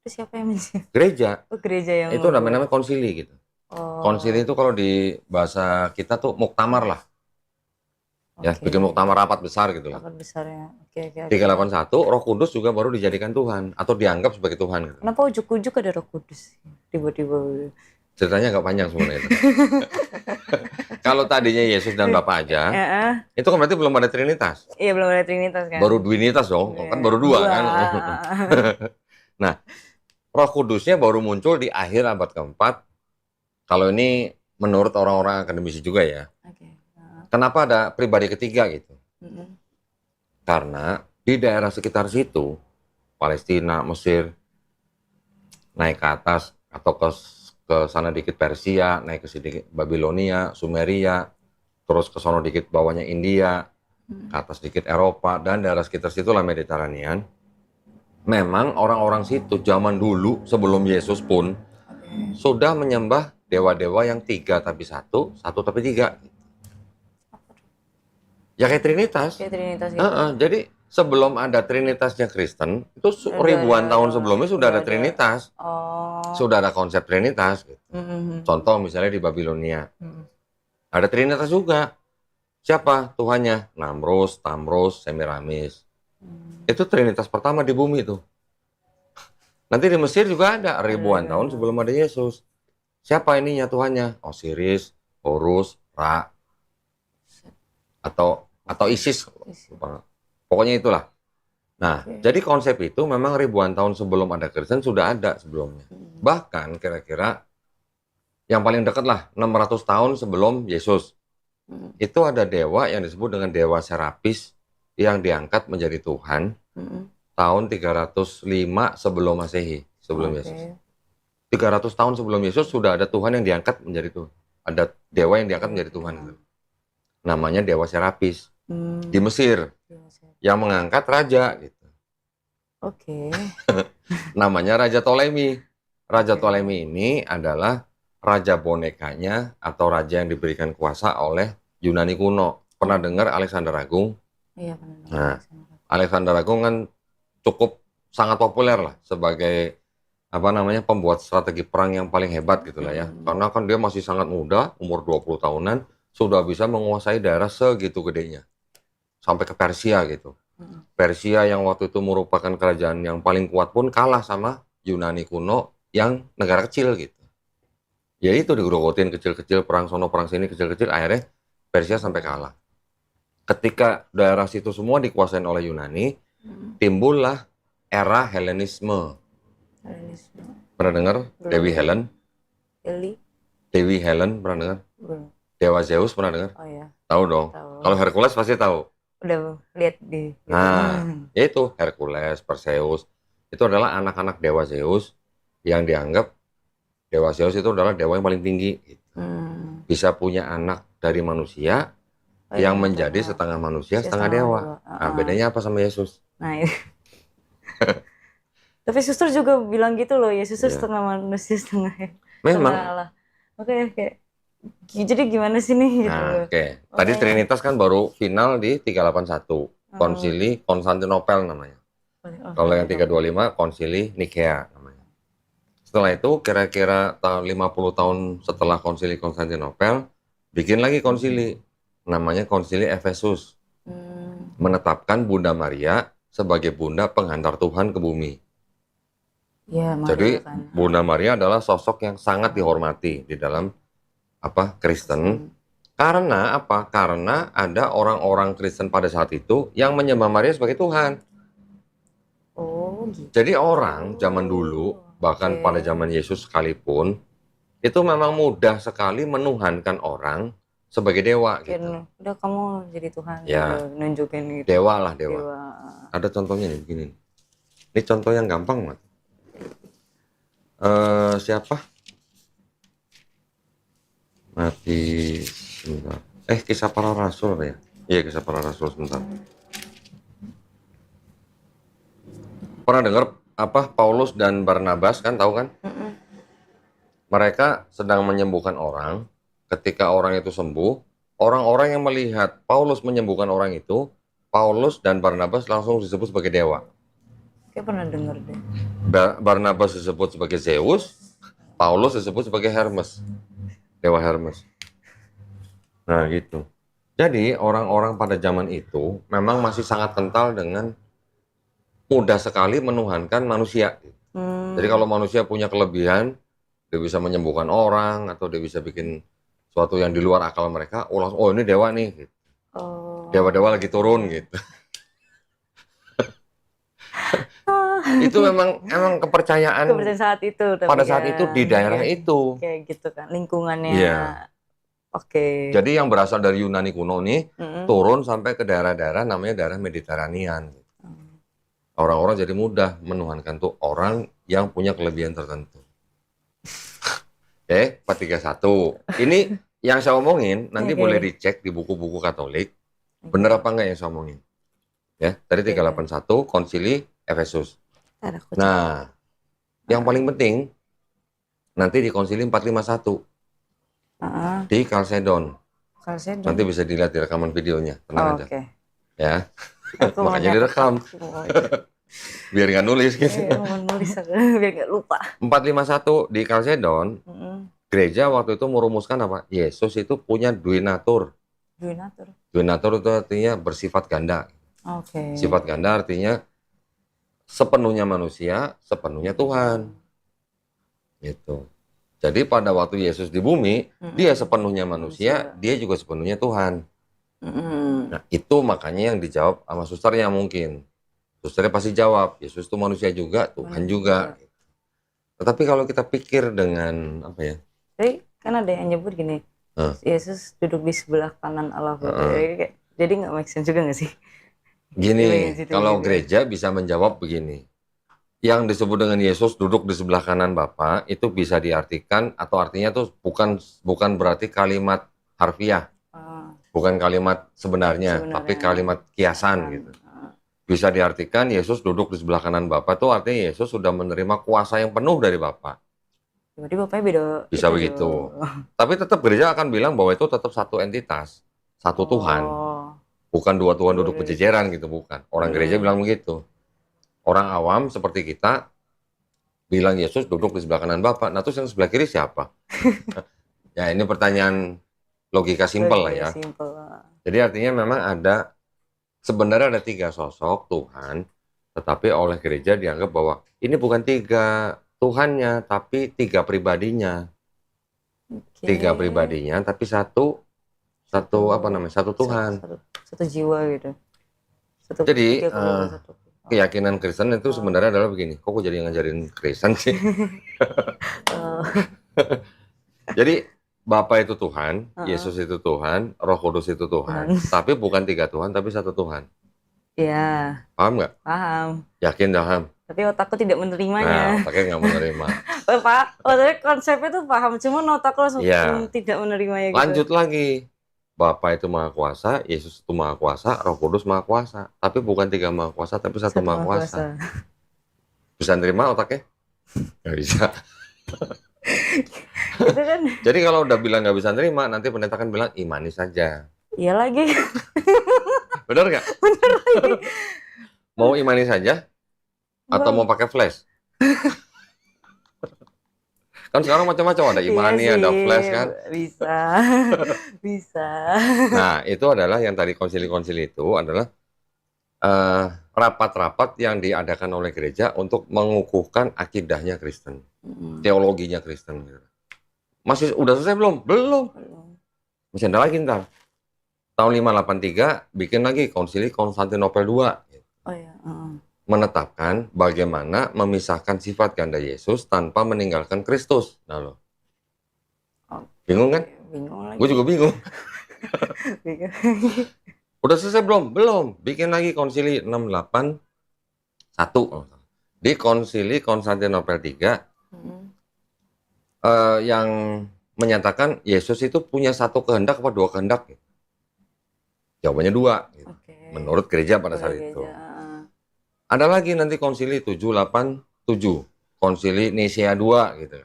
[SPEAKER 2] Itu siapa yang menjadi?
[SPEAKER 1] Gereja.
[SPEAKER 2] Oh, gereja yang
[SPEAKER 1] itu namanya konsili gitu. Konsili itu kalau di bahasa kita tuh muktamar lah. Ya, bikin muktamar rapat besar gitu lah.
[SPEAKER 2] Rapat besar ya.
[SPEAKER 1] 381, Roh Kudus juga baru dijadikan Tuhan atau dianggap sebagai Tuhan gitu.
[SPEAKER 2] Kenapa ujuk-ujuk ada Roh Kudus? Tiba-tiba.
[SPEAKER 1] Ceritanya agak panjang sebenarnya itu. Kalau tadinya Yesus dan Bapa aja, itu kan berarti belum ada Trinitas.
[SPEAKER 2] Iya, belum ada Trinitas kan.
[SPEAKER 1] Baru Duinitas dong, kan baru dua kan. Nah, Roh Kudusnya baru muncul di akhir abad keempat. Kalau ini menurut orang-orang akademisi juga ya. Kenapa ada pribadi ketiga gitu? Karena di daerah sekitar situ, Palestina, Mesir, naik ke atas atau ke sana dikit Persia, naik ke sedikit Babilonia, Sumeria, terus ke sana dikit bawahnya India, ke atas dikit Eropa, dan daerah sekitar situlah Mediterranean. Memang orang-orang situ zaman dulu sebelum Yesus pun sudah menyembah dewa-dewa yang 3 tapi 1 tapi 3. Ya kayak Trinitas.
[SPEAKER 2] Kayak Trinitas gitu.
[SPEAKER 1] Jadi sebelum ada Trinitasnya Kristen, itu ribuan tahun sebelumnya sudah ada Trinitas. Sudah ada konsep Trinitas. Gitu. Contoh misalnya di Babilonia. Ada Trinitas juga. Siapa Tuhannya? Namrus, Tamrus, Semiramis. Itu Trinitas pertama di bumi itu. Nanti di Mesir juga ada ribuan tahun sebelum ada Yesus. Siapa ininya Tuhannya? Osiris, Horus, Ra. Atau Isis. Pokoknya itulah. Nah, jadi konsep itu memang ribuan tahun sebelum ada Kristen sudah ada sebelumnya. Bahkan kira-kira yang paling dekat lah 600 tahun sebelum Yesus. Itu ada dewa yang disebut dengan dewa Serapis yang diangkat menjadi Tuhan tahun 305 sebelum Masehi, sebelum Yesus. 300 tahun sebelum Yesus sudah ada Tuhan yang diangkat menjadi Tuhan. Ada dewa yang diangkat menjadi Tuhan gitu. Namanya dewa Serapis di Mesir yang mengangkat raja gitu. Namanya Raja Ptolemy. Raja Ptolemy ini adalah raja bonekanya atau raja yang diberikan kuasa oleh Yunani kuno. Pernah dengar Alexander Agung?
[SPEAKER 2] Iya, pernah.
[SPEAKER 1] Nah, Alexander Agung kan cukup sangat populer lah sebagai pembuat strategi perang yang paling hebat gitu lah ya. Karena kan dia masih sangat muda, umur 20 tahunan, sudah bisa menguasai daerah segitu gedenya. Sampai ke Persia gitu. Persia yang waktu itu merupakan kerajaan yang paling kuat pun kalah sama Yunani kuno yang negara kecil gitu. Ya itu digerogotin kecil-kecil, perang sono perang sini kecil-kecil, akhirnya Persia sampai kalah. Ketika daerah situ semua dikuasain oleh Yunani, timbullah era Helenisme. Pernah dengar Dewi Helen? Dewi Helen pernah dengar? Dewa Zeus pernah dengar?
[SPEAKER 2] Oh iya.
[SPEAKER 1] Tahu dong. Kalau Hercules pasti tahu.
[SPEAKER 2] Udah lihat di.
[SPEAKER 1] Nah, yaitu Hercules, Perseus. Itu adalah anak-anak dewa Zeus yang dianggap dewa Zeus itu adalah dewa yang paling tinggi. Bisa punya anak dari manusia yang menjadi setengah manusia, setengah dewa. Nah, bedanya apa sama Yesus?
[SPEAKER 2] Nah, tapi suster juga bilang gitu loh, Yesus setengah manusia, setengah Allah. Oke. Jadi gimana sih nih? Gitu.
[SPEAKER 1] Nah, Tadi Trinitas kan baru final di 381. Konsili Konstantinopel namanya. Kalau yang 325 Konsili Nikea namanya. Setelah itu kira-kira tahun 50 tahun setelah Konsili Konstantinopel bikin lagi konsili. Namanya Konsili Efesus. Menetapkan Bunda Maria sebagai bunda penghantar Tuhan ke bumi.
[SPEAKER 2] Ya,
[SPEAKER 1] jadi kan. Bunda Maria adalah sosok yang sangat dihormati di dalam Kristen. Karena apa? Karena ada orang-orang Kristen pada saat itu yang menyembah Maria sebagai Tuhan.
[SPEAKER 2] Gitu.
[SPEAKER 1] Jadi orang zaman dulu, bahkan pada zaman Yesus sekalipun, itu memang mudah sekali menuhankan orang sebagai dewa gitu.
[SPEAKER 2] Udah kamu jadi Tuhan,
[SPEAKER 1] ya.
[SPEAKER 2] Nunjukin gitu.
[SPEAKER 1] Dewa lah, dewa. Ada contohnya nih begini. Ini contoh yang gampang banget. Siapa? Mati sebentar. Kisah Para Rasul ya? Iya, Kisah Para Rasul sebentar. Pernah dengar Paulus dan Barnabas kan, tahu kan? Mereka sedang menyembuhkan orang. Ketika orang itu sembuh, orang-orang yang melihat Paulus menyembuhkan orang itu, Paulus dan Barnabas langsung disebut sebagai dewa.
[SPEAKER 2] Kayak pernah dengar deh.
[SPEAKER 1] Barnabas disebut sebagai Zeus, Paulus disebut sebagai Hermes. Dewa Hermes. Nah gitu. Jadi orang-orang pada zaman itu memang masih sangat kental dengan mudah sekali menuhankan manusia. Jadi kalau manusia punya kelebihan, dia bisa menyembuhkan orang atau dia bisa bikin sesuatu yang di luar akal mereka, oh ini dewa nih. Gitu. Dewa-dewa lagi turun gitu. Itu emang kepercayaan
[SPEAKER 2] saat itu.
[SPEAKER 1] Pada saat itu di daerah itu.
[SPEAKER 2] Kayak gitu kan, lingkungannya.
[SPEAKER 1] Iya. Jadi yang berasal dari Yunani kuno nih turun sampai ke daerah-daerah namanya daerah Mediteranian. Orang-orang jadi mudah menuhankan tuh orang yang punya kelebihan tertentu. 431. Ini yang saya omongin nanti boleh dicek di buku-buku Katolik. Bener apa enggak yang saya omongin? Ya, dari 381 Konsili Efesus. Nah, yang paling penting nanti di Konsili 451 di Kalsedon. Nanti bisa dilihat di rekaman videonya, tenang aja. Ya, makanya direkam. Biar nggak nulis gitu.
[SPEAKER 2] Biar nggak lupa.
[SPEAKER 1] 451 di Kalsedon, gereja waktu itu merumuskan apa? Yesus itu punya duinatur. Duinatur itu artinya bersifat ganda. Sifat ganda artinya sepenuhnya manusia, sepenuhnya Tuhan. Gitu. Jadi pada waktu Yesus di bumi, dia sepenuhnya manusia, dia juga sepenuhnya Tuhan. Nah, itu makanya yang dijawab sama susternya mungkin. Susternya pasti jawab, Yesus itu manusia juga, Tuhan juga. Tetapi kalau kita pikir dengan apa ya?
[SPEAKER 2] Tapi kan ada yang nyebut gini, Yesus duduk di sebelah kanan Allah Bapa. Jadi nggak make sense juga nggak sih?
[SPEAKER 1] Gini, kalau gereja bisa menjawab begini. Yang disebut dengan Yesus duduk di sebelah kanan Bapa itu bisa diartikan atau artinya tuh bukan berarti kalimat harfiah. Bukan kalimat sebenarnya, tapi kalimat kiasan gitu. Bisa diartikan Yesus duduk di sebelah kanan Bapa itu artinya Yesus sudah menerima kuasa yang penuh dari Bapa.
[SPEAKER 2] Berarti Bapaknya beda.
[SPEAKER 1] Bisa begitu. Tapi tetap gereja akan bilang bahwa itu tetap satu entitas, satu Tuhan. Bukan dua Tuhan duduk berjejeran gitu, bukan. Orang gereja bilang begitu. Orang awam seperti kita bilang Yesus duduk di sebelah kanan Bapa. Nah, terus yang sebelah kiri siapa? Ya, ini pertanyaan logika simpel lah ya. Jadi artinya memang sebenarnya ada 3 sosok Tuhan, tetapi oleh gereja dianggap bahwa ini bukan 3 Tuhannya, tapi 3 pribadinya. 3 pribadinya, tapi satu Tuhan.
[SPEAKER 2] Satu jiwa gitu.
[SPEAKER 1] Jadi keyakinan Kristen itu sebenarnya adalah begini. Kok aku jadi ngajarin Kristen sih? Jadi Bapa itu Tuhan, Yesus itu Tuhan, Roh Kudus itu Tuhan. Tapi bukan 3 Tuhan, tapi satu Tuhan.
[SPEAKER 2] Iya.
[SPEAKER 1] Paham nggak?
[SPEAKER 2] Paham.
[SPEAKER 1] Yakin paham?
[SPEAKER 2] Tapi otakku tidak menerimanya.
[SPEAKER 1] Nah, otaknya nggak menerima.
[SPEAKER 2] Pak, konsepnya tuh paham, cuma otakku langsung tidak menerimanya gitu.
[SPEAKER 1] Lanjut lagi. Bapa itu Maha Kuasa, Yesus itu Maha Kuasa, Roh Kudus Maha Kuasa. Tapi bukan 3 Maha Kuasa, tapi satu Maha Kuasa. Bisa nerima otaknya? Nggak bisa.
[SPEAKER 2] Gitu kan.
[SPEAKER 1] Jadi kalau udah bilang nggak bisa nerima, nanti pendeta kan bilang imani saja.
[SPEAKER 2] Iya lagi.
[SPEAKER 1] Bener nggak?
[SPEAKER 2] Bener lagi.
[SPEAKER 1] Mau imani saja? Atau mau pakai flash? Kan sekarang macam-macam, ada imani, ada flash kan?
[SPEAKER 2] Bisa. Bisa.
[SPEAKER 1] Nah, itu adalah yang tadi konsili-konsili itu adalah rapat-rapat yang diadakan oleh gereja untuk mengukuhkan akidahnya Kristen, teologinya Kristen. Masih udah selesai belum? Belum. Masih ada lagi ntar. Tahun 583 bikin lagi konsili Konstantinopel II.
[SPEAKER 2] Oh iya.
[SPEAKER 1] Menetapkan bagaimana memisahkan sifat ganda Yesus tanpa meninggalkan Kristus. Nah lo. Bingung kan?
[SPEAKER 2] Bingung lagi.
[SPEAKER 1] Gue juga bingung. Udah selesai belum? Belum. Bikin lagi konsili 681. Di konsili Konstantinopel III yang menyatakan Yesus itu punya satu kehendak apa 2 kehendak? Jawabannya 2. Gitu. Menurut gereja pada saat itu. Ada lagi nanti konsili 787. Konsili Nisea II gitu.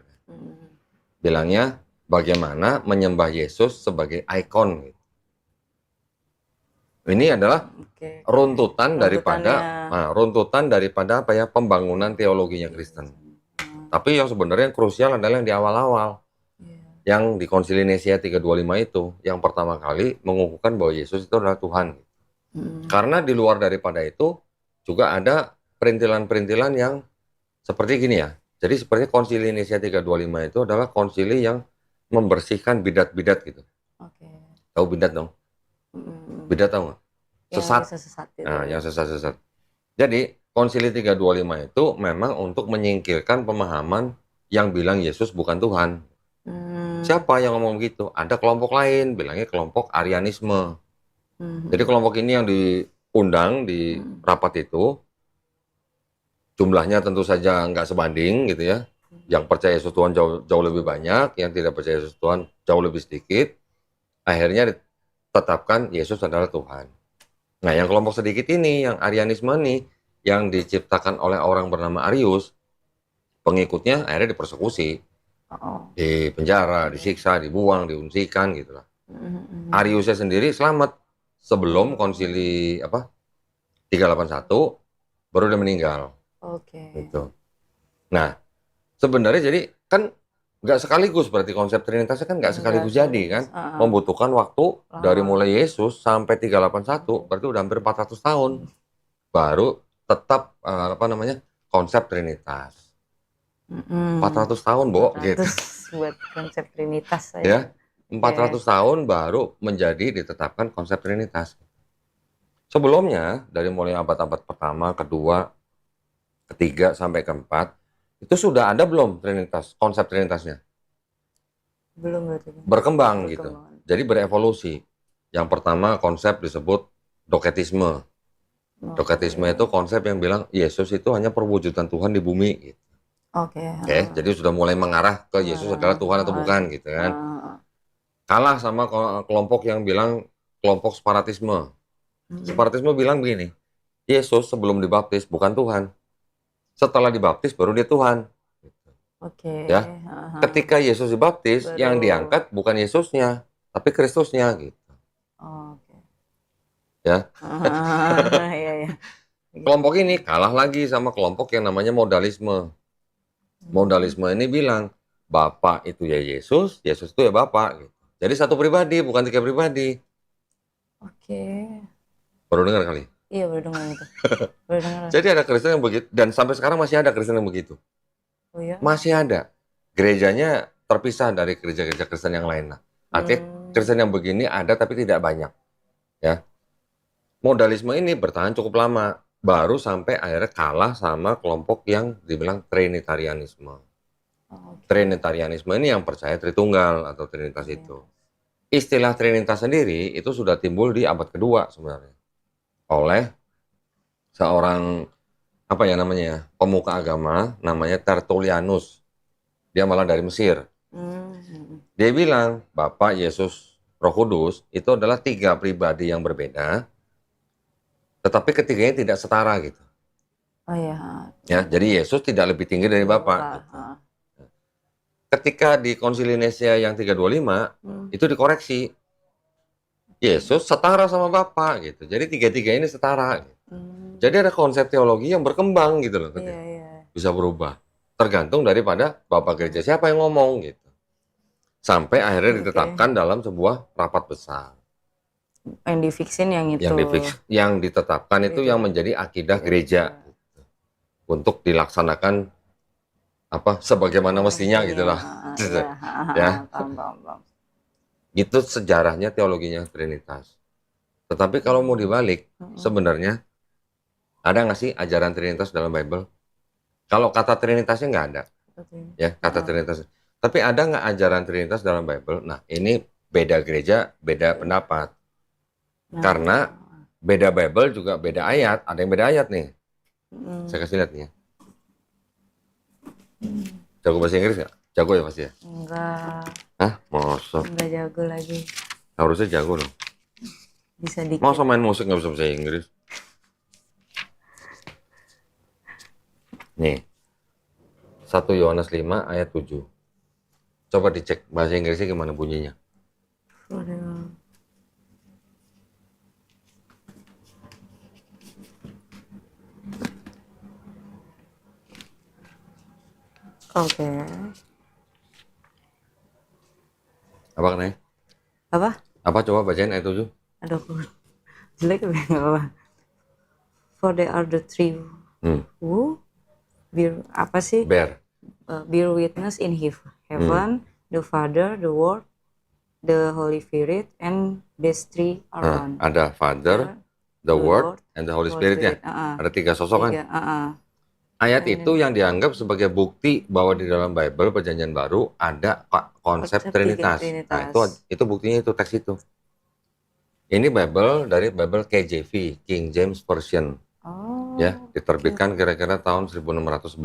[SPEAKER 1] Bilangnya bagaimana menyembah Yesus sebagai ikon. Gitu. Ini adalah runtutan daripada apa ya, pembangunan teologinya Kristen. Tapi yang sebenarnya yang krusial adalah yang di awal-awal. Yang di Konsili Nisea 325 itu, yang pertama kali mengukuhkan bahwa Yesus itu adalah Tuhan. Karena di luar daripada itu juga ada perintilan-perintilan yang seperti gini ya. Jadi seperti Konsili Nisea 325 itu adalah konsili yang membersihkan bidat-bidat gitu. Tahu bidat dong? Bidat tahu nggak? Sesat. Yang sesat-sesat. Jadi Konsili 325 itu memang untuk menyingkirkan pemahaman yang bilang Yesus bukan Tuhan. Siapa yang ngomong gitu? Ada kelompok lain, bilangnya kelompok Arianisme. Jadi kelompok ini yang diundang di rapat itu, jumlahnya tentu saja nggak sebanding gitu ya. Yang percaya Yesus Tuhan jauh lebih banyak, yang tidak percaya Yesus Tuhan jauh lebih sedikit. Akhirnya ditetapkan Yesus adalah Tuhan. Nah, yang kelompok sedikit ini, yang Arianisme ini, yang diciptakan oleh orang bernama Arius, pengikutnya akhirnya dipersekusi, di penjara, disiksa, dibuang, diunsikan gitu lah. Ariusnya sendiri selamat sebelum konsili 381 baru dia meninggal. Gitu. Nah, sebenarnya jadi kan nggak sekaligus, berarti konsep Trinitasnya kan nggak sekaligus jadi kan, membutuhkan waktu dari mulai Yesus sampai 381, berarti udah hampir 400 tahun baru tetap konsep Trinitas. 400 tahun, Bo, gitu.
[SPEAKER 2] Buat konsep Trinitas saya.
[SPEAKER 1] Ya, 400 tahun baru ditetapkan konsep Trinitas. Sebelumnya, dari mulai abad-abad pertama, kedua, ketiga, sampai keempat, itu sudah ada belum Trinitas, konsep Trinitasnya?
[SPEAKER 2] Belum berarti.
[SPEAKER 1] Berkembang gitu. Jadi berevolusi. Yang pertama konsep disebut doketisme. Doketisme itu konsep yang bilang Yesus itu hanya perwujudan Tuhan di bumi. Gitu. Oke, jadi sudah mulai mengarah ke Yesus adalah Tuhan atau bukan gitu kan. Kalah sama kelompok yang bilang kelompok separatisme. Separatisme bilang begini, Yesus sebelum dibaptis bukan Tuhan. Setelah dibaptis baru dia Tuhan. Ya. Ketika Yesus dibaptis, yang diangkat bukan Yesusnya, tapi Kristusnya gitu. Ya. Kelompok ini kalah lagi sama kelompok yang namanya modalisme. Modalisme ini bilang Bapa itu ya Yesus, Yesus itu ya Bapa. Gitu. Jadi satu pribadi, bukan tiga pribadi. Baru dengar kali?
[SPEAKER 2] Iya, baru dengar itu. Baru dengar.
[SPEAKER 1] Jadi ada Kristen yang begitu, dan sampai sekarang masih ada Kristen yang begitu.
[SPEAKER 2] Oh iya?
[SPEAKER 1] Masih ada. Gerejanya terpisah dari gereja-gereja Kristen yang lain. Artinya Kristen yang begini ada tapi tidak banyak. Ya. Modalisme ini bertahan cukup lama. Baru sampai akhirnya kalah sama kelompok yang dibilang Trinitarianisme. Trinitarianisme ini yang percaya Tritunggal atau Trinitas itu. Istilah Trinitas sendiri itu sudah timbul di abad kedua sebenarnya. Oleh seorang pemuka agama namanya Tertullianus. Dia malah dari Mesir. Dia bilang Bapa, Yesus, Roh Kudus itu adalah tiga pribadi yang berbeda, tetapi ketiganya tidak setara gitu. Ya, jadi Yesus tidak lebih tinggi dari Bapa. Gitu. Ketika di Konsili Nicea yang 325 itu dikoreksi. Yesus setara sama Bapa gitu. Jadi tiga-tiga ini setara. Gitu. Jadi ada konsep teologi yang berkembang gitu loh. Bisa berubah. Tergantung daripada Bapak Gereja siapa yang ngomong gitu. Sampai akhirnya ditetapkan dalam sebuah rapat besar.
[SPEAKER 2] Yang difiksin yang itu.
[SPEAKER 1] Yang ditetapkan itu yang menjadi akidah gereja. Gitu. Untuk dilaksanakan sebagaimana mestinya gitulah. Ya. Itu sejarahnya teologinya Trinitas. Tetapi kalau mau dibalik, sebenarnya ada nggak sih ajaran Trinitas dalam Bible? Kalau kata Trinitasnya nggak ada, ya kata Trinitas. Tapi ada nggak ajaran Trinitas dalam Bible? Nah, ini beda gereja, beda pendapat. Karena beda Bible juga beda ayat. Ada yang beda ayat nih. Saya kasih lihat nih ya. Jago bahasa Inggris nggak? Jago ya pasti ya?
[SPEAKER 2] Enggak.
[SPEAKER 1] Hah? Masa?
[SPEAKER 2] Enggak jago lagi.
[SPEAKER 1] Harusnya jago dong.
[SPEAKER 2] Bisa dikit.
[SPEAKER 1] Masa main musik nggak bisa bahasa Inggris? Nih. 1 Yohanes 5 ayat 7. Coba dicek bahasa Inggrisnya gimana bunyinya.
[SPEAKER 2] Oke.
[SPEAKER 1] Apa katanya?
[SPEAKER 2] Apa?
[SPEAKER 1] Apa coba bacain ayat 7?
[SPEAKER 2] Aduh, jelek tapi nggak apa. For they are the three who bear witness in heaven, the Father, the Word, the Holy Spirit, and these three are one.
[SPEAKER 1] Ada Father, the Word, and the Holy Spirit ya. Ada 3 sosok kan? Ayat itu yang dianggap sebagai bukti bahwa di dalam Bible Perjanjian Baru ada konsep Trinitas. Nah, itu buktinya itu teks itu. Ini Bible dari Bible KJV, King James Version. Ya, diterbitkan kira-kira tahun 1611.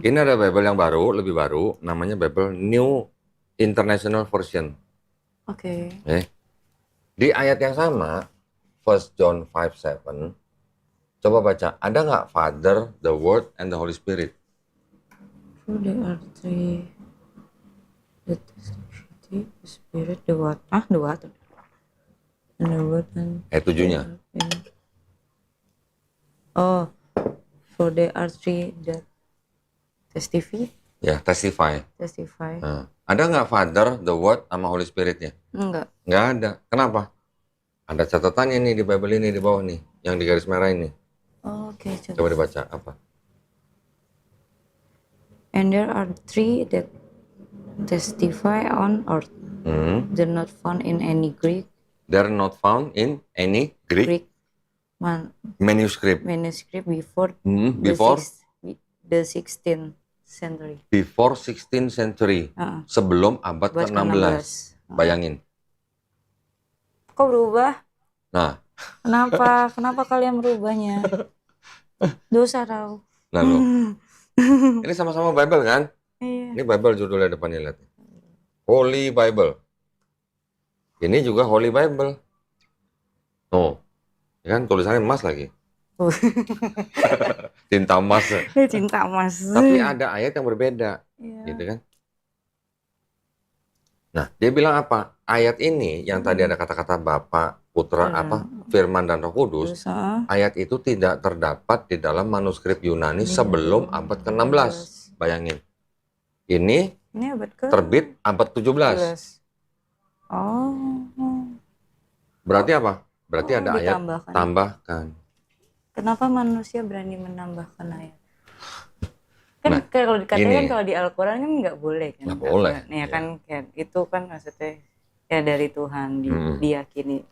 [SPEAKER 1] Ini ada Bible yang baru, lebih baru, namanya Bible New International Version. Di ayat yang sama, 1 John 5:7, coba baca, ada nggak Father, the Word, and the Holy Spirit?
[SPEAKER 2] For there are three, the Trinity, the Spirit, the Word. The Word. And the Word and...
[SPEAKER 1] Ayat 7-nya.
[SPEAKER 2] Oh, for there are three that testify.
[SPEAKER 1] Ya, testify. Nah, ada nggak Father, the Word, sama Holy Spirit-nya?
[SPEAKER 2] Enggak.
[SPEAKER 1] Nggak ada. Kenapa? Ada catatannya nih di Bible ini, di bawah nih, yang di garis merah ini.
[SPEAKER 2] Oke,
[SPEAKER 1] coba dibaca apa?
[SPEAKER 2] And there are three that testify on earth. They're not found in any Greek,
[SPEAKER 1] They're not found in any Greek manuscript
[SPEAKER 2] before
[SPEAKER 1] before
[SPEAKER 2] the 16th century.
[SPEAKER 1] Before 16th century. Sebelum abad ke-16. Bayangin.
[SPEAKER 2] Kok berubah?
[SPEAKER 1] Nah.
[SPEAKER 2] Kenapa kalian merubahnya? Dosa tahu.
[SPEAKER 1] Lalu. Ini sama-sama Bible kan?
[SPEAKER 2] Iya.
[SPEAKER 1] Ini Bible judulnya depannya, lihat. Holy Bible. Ini juga Holy Bible. Oh. Ya kan tulisannya emas lagi. Tinta emas.
[SPEAKER 2] Cinta emas.
[SPEAKER 1] Tapi ada ayat yang berbeda.
[SPEAKER 2] Iya.
[SPEAKER 1] Gitu kan? Nah, dia bilang apa? Ayat ini yang tadi ada kata-kata Bapa, Putra, Firman dan Roh Kudus. Ayat itu tidak terdapat di dalam manuskrip Yunani sebelum abad ke-16. Bayangin. Ini terbit abad 17.
[SPEAKER 2] Oh.
[SPEAKER 1] Berarti apa? Berarti ada ayat tambahkan.
[SPEAKER 2] Kenapa manusia berani menambahkan ayat? Kan kalau dikatakan kalau di Al-Quran kan nggak boleh kan?
[SPEAKER 1] Nggak boleh.
[SPEAKER 2] Ya kan itu kan maksudnya ya dari Tuhan diyakini.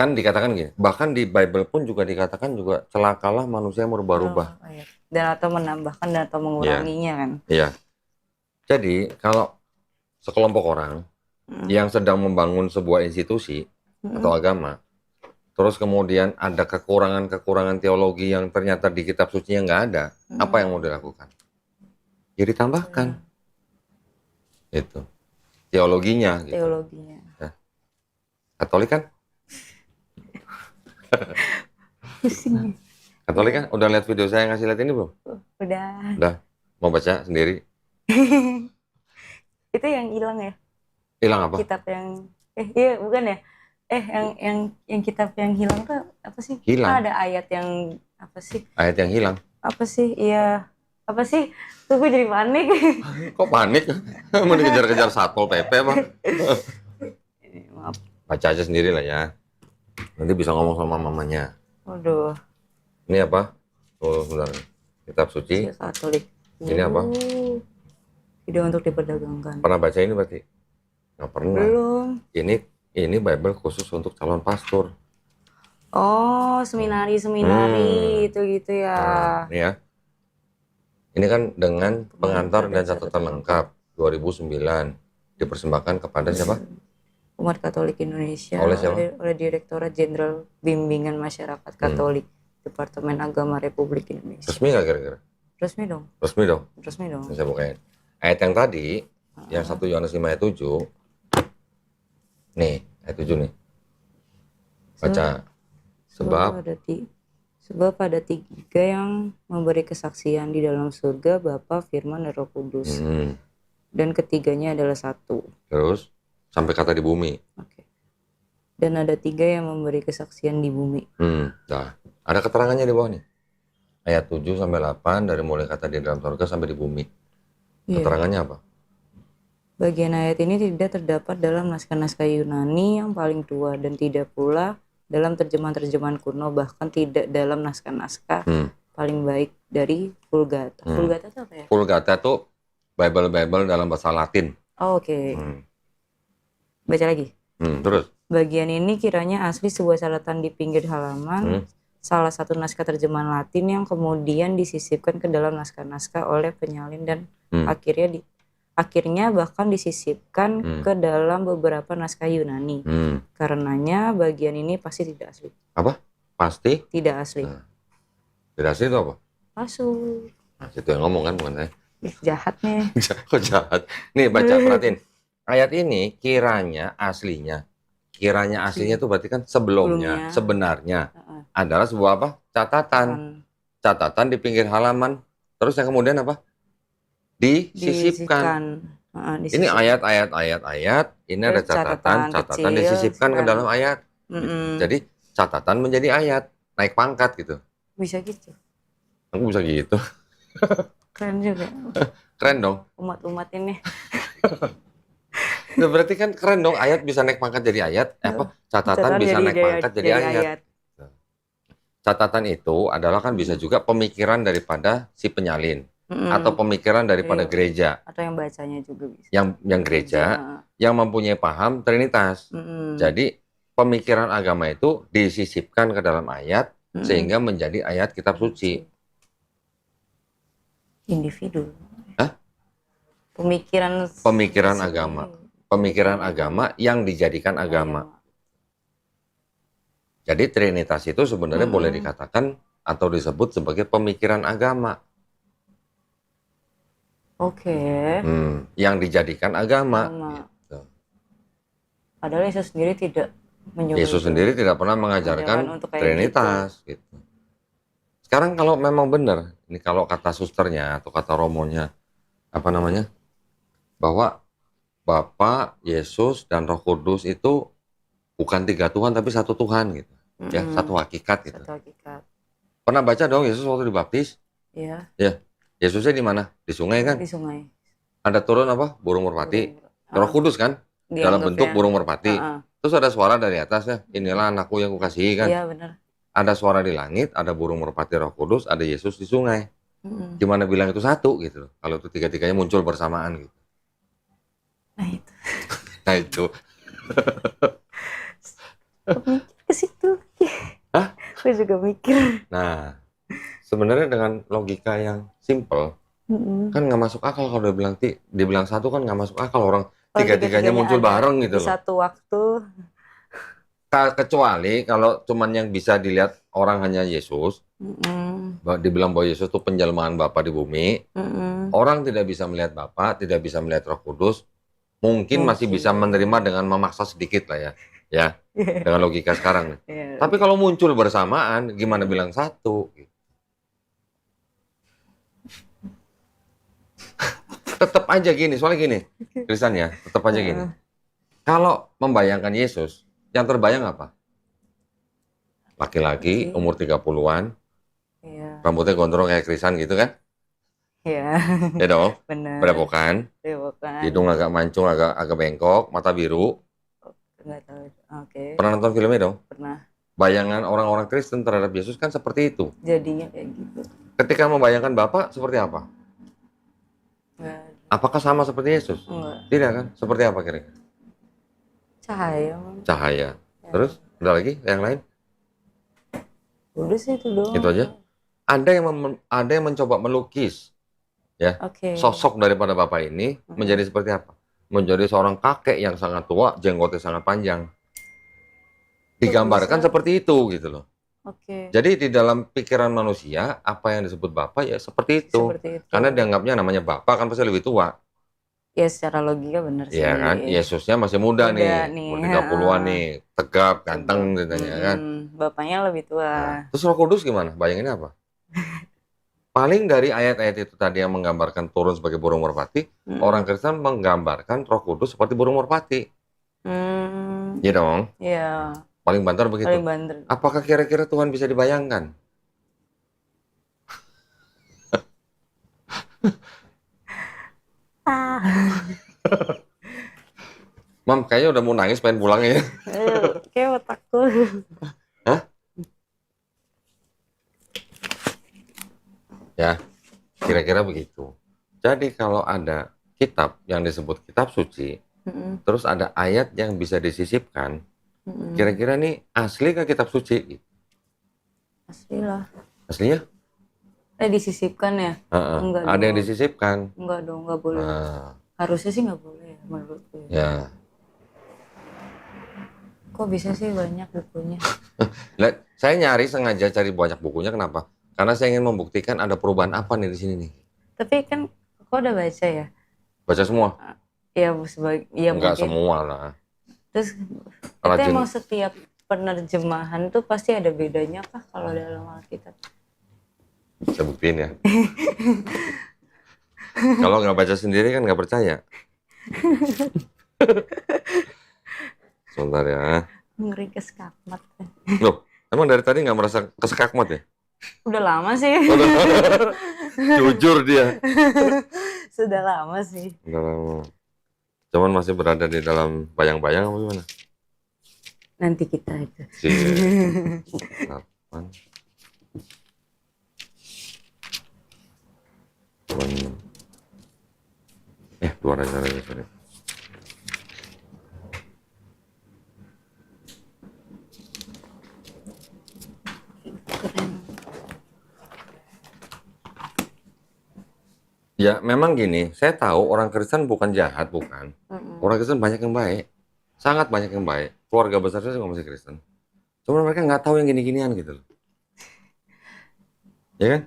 [SPEAKER 1] Kan dikatakan gini, bahkan di Bible pun juga dikatakan juga celakalah manusia yang berubah-ubah.
[SPEAKER 2] Dan atau menambahkan dan atau menguranginya kan?
[SPEAKER 1] Iya. Jadi kalau sekelompok orang yang sedang membangun sebuah institusi atau agama, terus kemudian ada kekurangan-kekurangan teologi yang ternyata di kitab sucinya nggak ada, apa yang mau dilakukan? Ya ditambahkan. Itu. Teologinya. Gitu.
[SPEAKER 2] Teologinya.
[SPEAKER 1] Ya. Katolik kan? Katolik kan? Udah lihat video saya ngasih lihat ini belum? Udah. Mau baca sendiri?
[SPEAKER 2] Itu yang hilang ya?
[SPEAKER 1] Hilang apa?
[SPEAKER 2] Kitab yang iya bukan ya? Yang kitab yang hilang tuh apa sih?
[SPEAKER 1] Hilang.
[SPEAKER 2] Ada ayat yang apa sih?
[SPEAKER 1] Ayat yang hilang.
[SPEAKER 2] Apa sih? Iya. Apa sih? Tuh gue jadi panik.
[SPEAKER 1] Kok panik? Mau dikejar-kejar Satpol PP apa?
[SPEAKER 2] Maaf.
[SPEAKER 1] Baca aja sendiri lah ya. Nanti bisa ngomong sama mamanya.
[SPEAKER 2] Waduh.
[SPEAKER 1] Ini apa? Oh, sebentar. Kitab suci.
[SPEAKER 2] Katolik.
[SPEAKER 1] Ini apa?
[SPEAKER 2] Tidak untuk diperdagangkan.
[SPEAKER 1] Pernah baca ini berarti? Nggak pernah.
[SPEAKER 2] Belum.
[SPEAKER 1] Ini Bible khusus untuk calon pastor.
[SPEAKER 2] Oh, seminari itu gitu ya.
[SPEAKER 1] Nah, ini ya. Ini kan dengan pengantar dan catatan lengkap 2009 dipersembahkan kepada siapa?
[SPEAKER 2] Umat Katolik Indonesia
[SPEAKER 1] oleh siapa?
[SPEAKER 2] Oleh Direktorat Jenderal Bimbingan Masyarakat Katolik Departemen Agama Republik Indonesia.
[SPEAKER 1] Resmi nggak kira-kira?
[SPEAKER 2] Resmi dong.
[SPEAKER 1] Resmi dong.
[SPEAKER 2] Resmi dong.
[SPEAKER 1] Saya bukain. Ayat yang tadi, yang 1 Yohanes 5 ayat 7. Nih, ayat 7 nih. Baca.
[SPEAKER 2] Sebab ada 3 yang memberi kesaksian di dalam surga, Bapa, Firman, dan Roh Kudus. Dan ketiganya adalah satu.
[SPEAKER 1] Terus sampai kata di bumi.
[SPEAKER 2] Oke. Dan ada 3 yang memberi kesaksian di bumi.
[SPEAKER 1] Nah, ada keterangannya di bawah nih. Ayat 7 sampai 8 dari mulai kata di dalam surga sampai di bumi. Keterangannya apa?
[SPEAKER 2] Bagian ayat ini tidak terdapat dalam naskah-naskah Yunani yang paling tua dan tidak pula dalam terjemahan-terjemahan kuno, bahkan tidak dalam naskah-naskah paling baik dari Vulgata. Vulgata itu apa ya?
[SPEAKER 1] Vulgata itu Bible dalam bahasa Latin.
[SPEAKER 2] Oh, oke. Baca lagi.
[SPEAKER 1] Terus?
[SPEAKER 2] Bagian ini kiranya asli sebuah catatan di pinggir halaman, salah satu naskah terjemahan Latin yang kemudian disisipkan ke dalam naskah-naskah oleh penyalin dan akhirnya bahkan disisipkan ke dalam beberapa naskah Yunani. Karenanya bagian ini pasti tidak asli.
[SPEAKER 1] Apa? Pasti?
[SPEAKER 2] Tidak asli.
[SPEAKER 1] Tidak asli itu apa?
[SPEAKER 2] Palsu.
[SPEAKER 1] Nah, itu yang ngomong kan bukan saya.
[SPEAKER 2] Jahat nih.
[SPEAKER 1] Kok jahat? Nih baca, perhatiin. Ayat ini kiranya aslinya itu berarti kan sebelumnya. Sebenarnya adalah sebuah apa? Catatan di pinggir halaman. Terus yang kemudian apa? Disisipkan. Ini ayat. Ini ada catatan disisipkan ke dalam ayat. Jadi catatan menjadi ayat, naik pangkat gitu.
[SPEAKER 2] Bisa gitu.
[SPEAKER 1] Aku bisa gitu.
[SPEAKER 2] Keren juga.
[SPEAKER 1] Keren dong.
[SPEAKER 2] Umat-umat ini.
[SPEAKER 1] Nah, berarti kan keren dong, ayat bisa naik pangkat jadi ayat, catatan bisa naik pangkat jadi ayat. Catatan itu adalah kan bisa juga pemikiran daripada si penyalin atau pemikiran daripada gereja
[SPEAKER 2] atau yang bacanya juga bisa.
[SPEAKER 1] Yang gereja yang mempunyai paham Trinitas. Jadi pemikiran agama itu disisipkan ke dalam ayat sehingga menjadi ayat kitab suci.
[SPEAKER 2] Individu.
[SPEAKER 1] Hah?
[SPEAKER 2] Pemikiran
[SPEAKER 1] agama. Pemikiran agama yang dijadikan agama. Jadi Trinitas itu sebenarnya boleh dikatakan atau disebut sebagai pemikiran agama.
[SPEAKER 2] Oke.
[SPEAKER 1] Yang dijadikan agama. Gitu.
[SPEAKER 2] Padahal Yesus sendiri tidak menyuruh.
[SPEAKER 1] Yesus sendiri tidak pernah mengajarkan Trinitas. Gitu. Sekarang kalau memang benar, ini kalau kata susternya atau kata romonya, apa namanya, bahwa Bapa, Yesus, dan Roh Kudus itu bukan 3 Tuhan tapi 1 Tuhan gitu, ya, 1 hakikat gitu.
[SPEAKER 2] 1 hakikat.
[SPEAKER 1] Pernah baca dong Yesus waktu dibaptis?
[SPEAKER 2] Iya.
[SPEAKER 1] Ya, Yesusnya di mana? Di sungai kan?
[SPEAKER 2] Di sungai.
[SPEAKER 1] Ada turun apa? Burung merpati. Roh Kudus kan? Dalam bentuk burung merpati. Terus ada suara dari atasnya, inilah anakku yang kukasihi kan?
[SPEAKER 2] Iya benar.
[SPEAKER 1] Ada suara di langit, ada burung merpati Roh Kudus, ada Yesus di sungai. Gimana bilang itu 1 gitu loh? Kalau itu 3-3-nya muncul bersamaan gitu.
[SPEAKER 2] Nah itu.
[SPEAKER 1] Nah itu.
[SPEAKER 2] Mikir ke situ.
[SPEAKER 1] Hah?
[SPEAKER 2] Aku juga mikir.
[SPEAKER 1] Nah, sebenarnya dengan logika yang simple, kan nggak masuk akal kalau dibilang 1 kan nggak masuk akal, orang 3-3-nya muncul bareng gitu loh.
[SPEAKER 2] Di satu waktu.
[SPEAKER 1] Kecuali kalau cuman yang bisa dilihat orang hanya Yesus, dibilang bahwa Yesus itu penjelmaan Bapa di bumi, orang tidak bisa melihat Bapa, tidak bisa melihat Roh Kudus, mungkin masih bisa menerima dengan memaksa sedikit lah ya, dengan logika sekarang. Tapi kalau muncul bersamaan, gimana bilang 1? Tetap aja gini, soalnya gini, Kristen ya, tetap aja gini. Kalau membayangkan Yesus, yang terbayang apa? Laki-laki, umur 30-an, rambutnya gondrong kayak Krisan gitu kan?
[SPEAKER 2] Iya.
[SPEAKER 1] Ya dong?
[SPEAKER 2] Bener.
[SPEAKER 1] Berewokan. Hidung agak mancung, agak bengkok, mata biru.
[SPEAKER 2] Enggak tahu. Oke.
[SPEAKER 1] Pernah nonton filmnya dong?
[SPEAKER 2] Pernah.
[SPEAKER 1] Bayangan orang-orang Kristen terhadap Yesus kan seperti itu.
[SPEAKER 2] Jadinya kayak gitu.
[SPEAKER 1] Ketika membayangkan Bapak, seperti apa?
[SPEAKER 2] Enggak.
[SPEAKER 1] Apakah sama seperti Yesus?
[SPEAKER 2] Enggak.
[SPEAKER 1] Tidak kan? Seperti apa kira-kira?
[SPEAKER 2] Cahaya.
[SPEAKER 1] Cahaya. Terus, ada lagi yang lain?
[SPEAKER 2] Udah sih itu doang.
[SPEAKER 1] Itu aja? Ada yang mencoba melukis ya, sosok daripada Bapak ini menjadi seperti apa? Menjadi seorang kakek yang sangat tua, jenggotnya sangat panjang. Digambarkan seperti itu gitu loh. Jadi di dalam pikiran manusia, apa yang disebut Bapak ya seperti itu. Karena dianggapnya namanya Bapak kan pasti lebih tua.
[SPEAKER 2] Ya secara logika benar sih.
[SPEAKER 1] Iya kan, Yesusnya masih muda nih, umur 30-an nih, tegap, ganteng katanya kan.
[SPEAKER 2] Bapaknya lebih tua.
[SPEAKER 1] Nah, terus Roh Kudus gimana? Bayanginnya apa? Paling dari ayat-ayat itu tadi yang menggambarkan turun sebagai burung merpati, orang Kristen menggambarkan Roh Kudus seperti burung merpati. Iya dong?
[SPEAKER 2] Iya.
[SPEAKER 1] Paling banter begitu.
[SPEAKER 2] Paling banter.
[SPEAKER 1] Apakah kira-kira Tuhan bisa dibayangkan? Mam, kayaknya udah mau nangis, pengen pulang ya.
[SPEAKER 2] Kayak otakku.
[SPEAKER 1] Hah? Ya, kira-kira begitu. Jadi kalau ada kitab yang disebut kitab suci, terus ada ayat yang bisa disisipkan, kira-kira nih asli ke kitab suci?
[SPEAKER 2] Asli lah.
[SPEAKER 1] Aslinya?
[SPEAKER 2] Disisipkan ya? Enggak
[SPEAKER 1] ada
[SPEAKER 2] dong.
[SPEAKER 1] yang disisipkan?
[SPEAKER 2] Enggak dong, enggak boleh. Harusnya sih enggak boleh ya menurutku.
[SPEAKER 1] Ya.
[SPEAKER 2] Kok bisa sih banyak bukunya?
[SPEAKER 1] Saya nyari sengaja cari banyak bukunya, kenapa? Karena saya ingin membuktikan ada perubahan apa nih di sini nih.
[SPEAKER 2] Tapi kan kok udah baca ya?
[SPEAKER 1] Baca semua?
[SPEAKER 2] Ya,
[SPEAKER 1] enggak
[SPEAKER 2] mungkin.
[SPEAKER 1] Semua lah.
[SPEAKER 2] Terus itu emang setiap penerjemahan tuh pasti ada bedanya kah kalau dalam Alkitab?
[SPEAKER 1] Saya buktiin ya. Kalau nggak baca sendiri kan nggak percaya. Sebentar ya.
[SPEAKER 2] Ngeri keskakmat.
[SPEAKER 1] Loh, emang dari tadi nggak merasa keskakmat ya?
[SPEAKER 2] Udah lama sih.
[SPEAKER 1] Jujur dia.
[SPEAKER 2] Sudah lama sih.
[SPEAKER 1] Udah lama. Cuman masih berada di dalam bayang-bayang apa gimana?
[SPEAKER 2] Nanti kita itu.
[SPEAKER 1] Kapan? Luar aja. Ya memang gini, saya tahu orang Kristen bukan jahat, bukan. Orang Kristen banyak yang baik, sangat banyak yang baik. Keluarga besar saya juga masih Kristen. Cuma mereka nggak tahu yang gini-ginian gitu loh. Ya kan?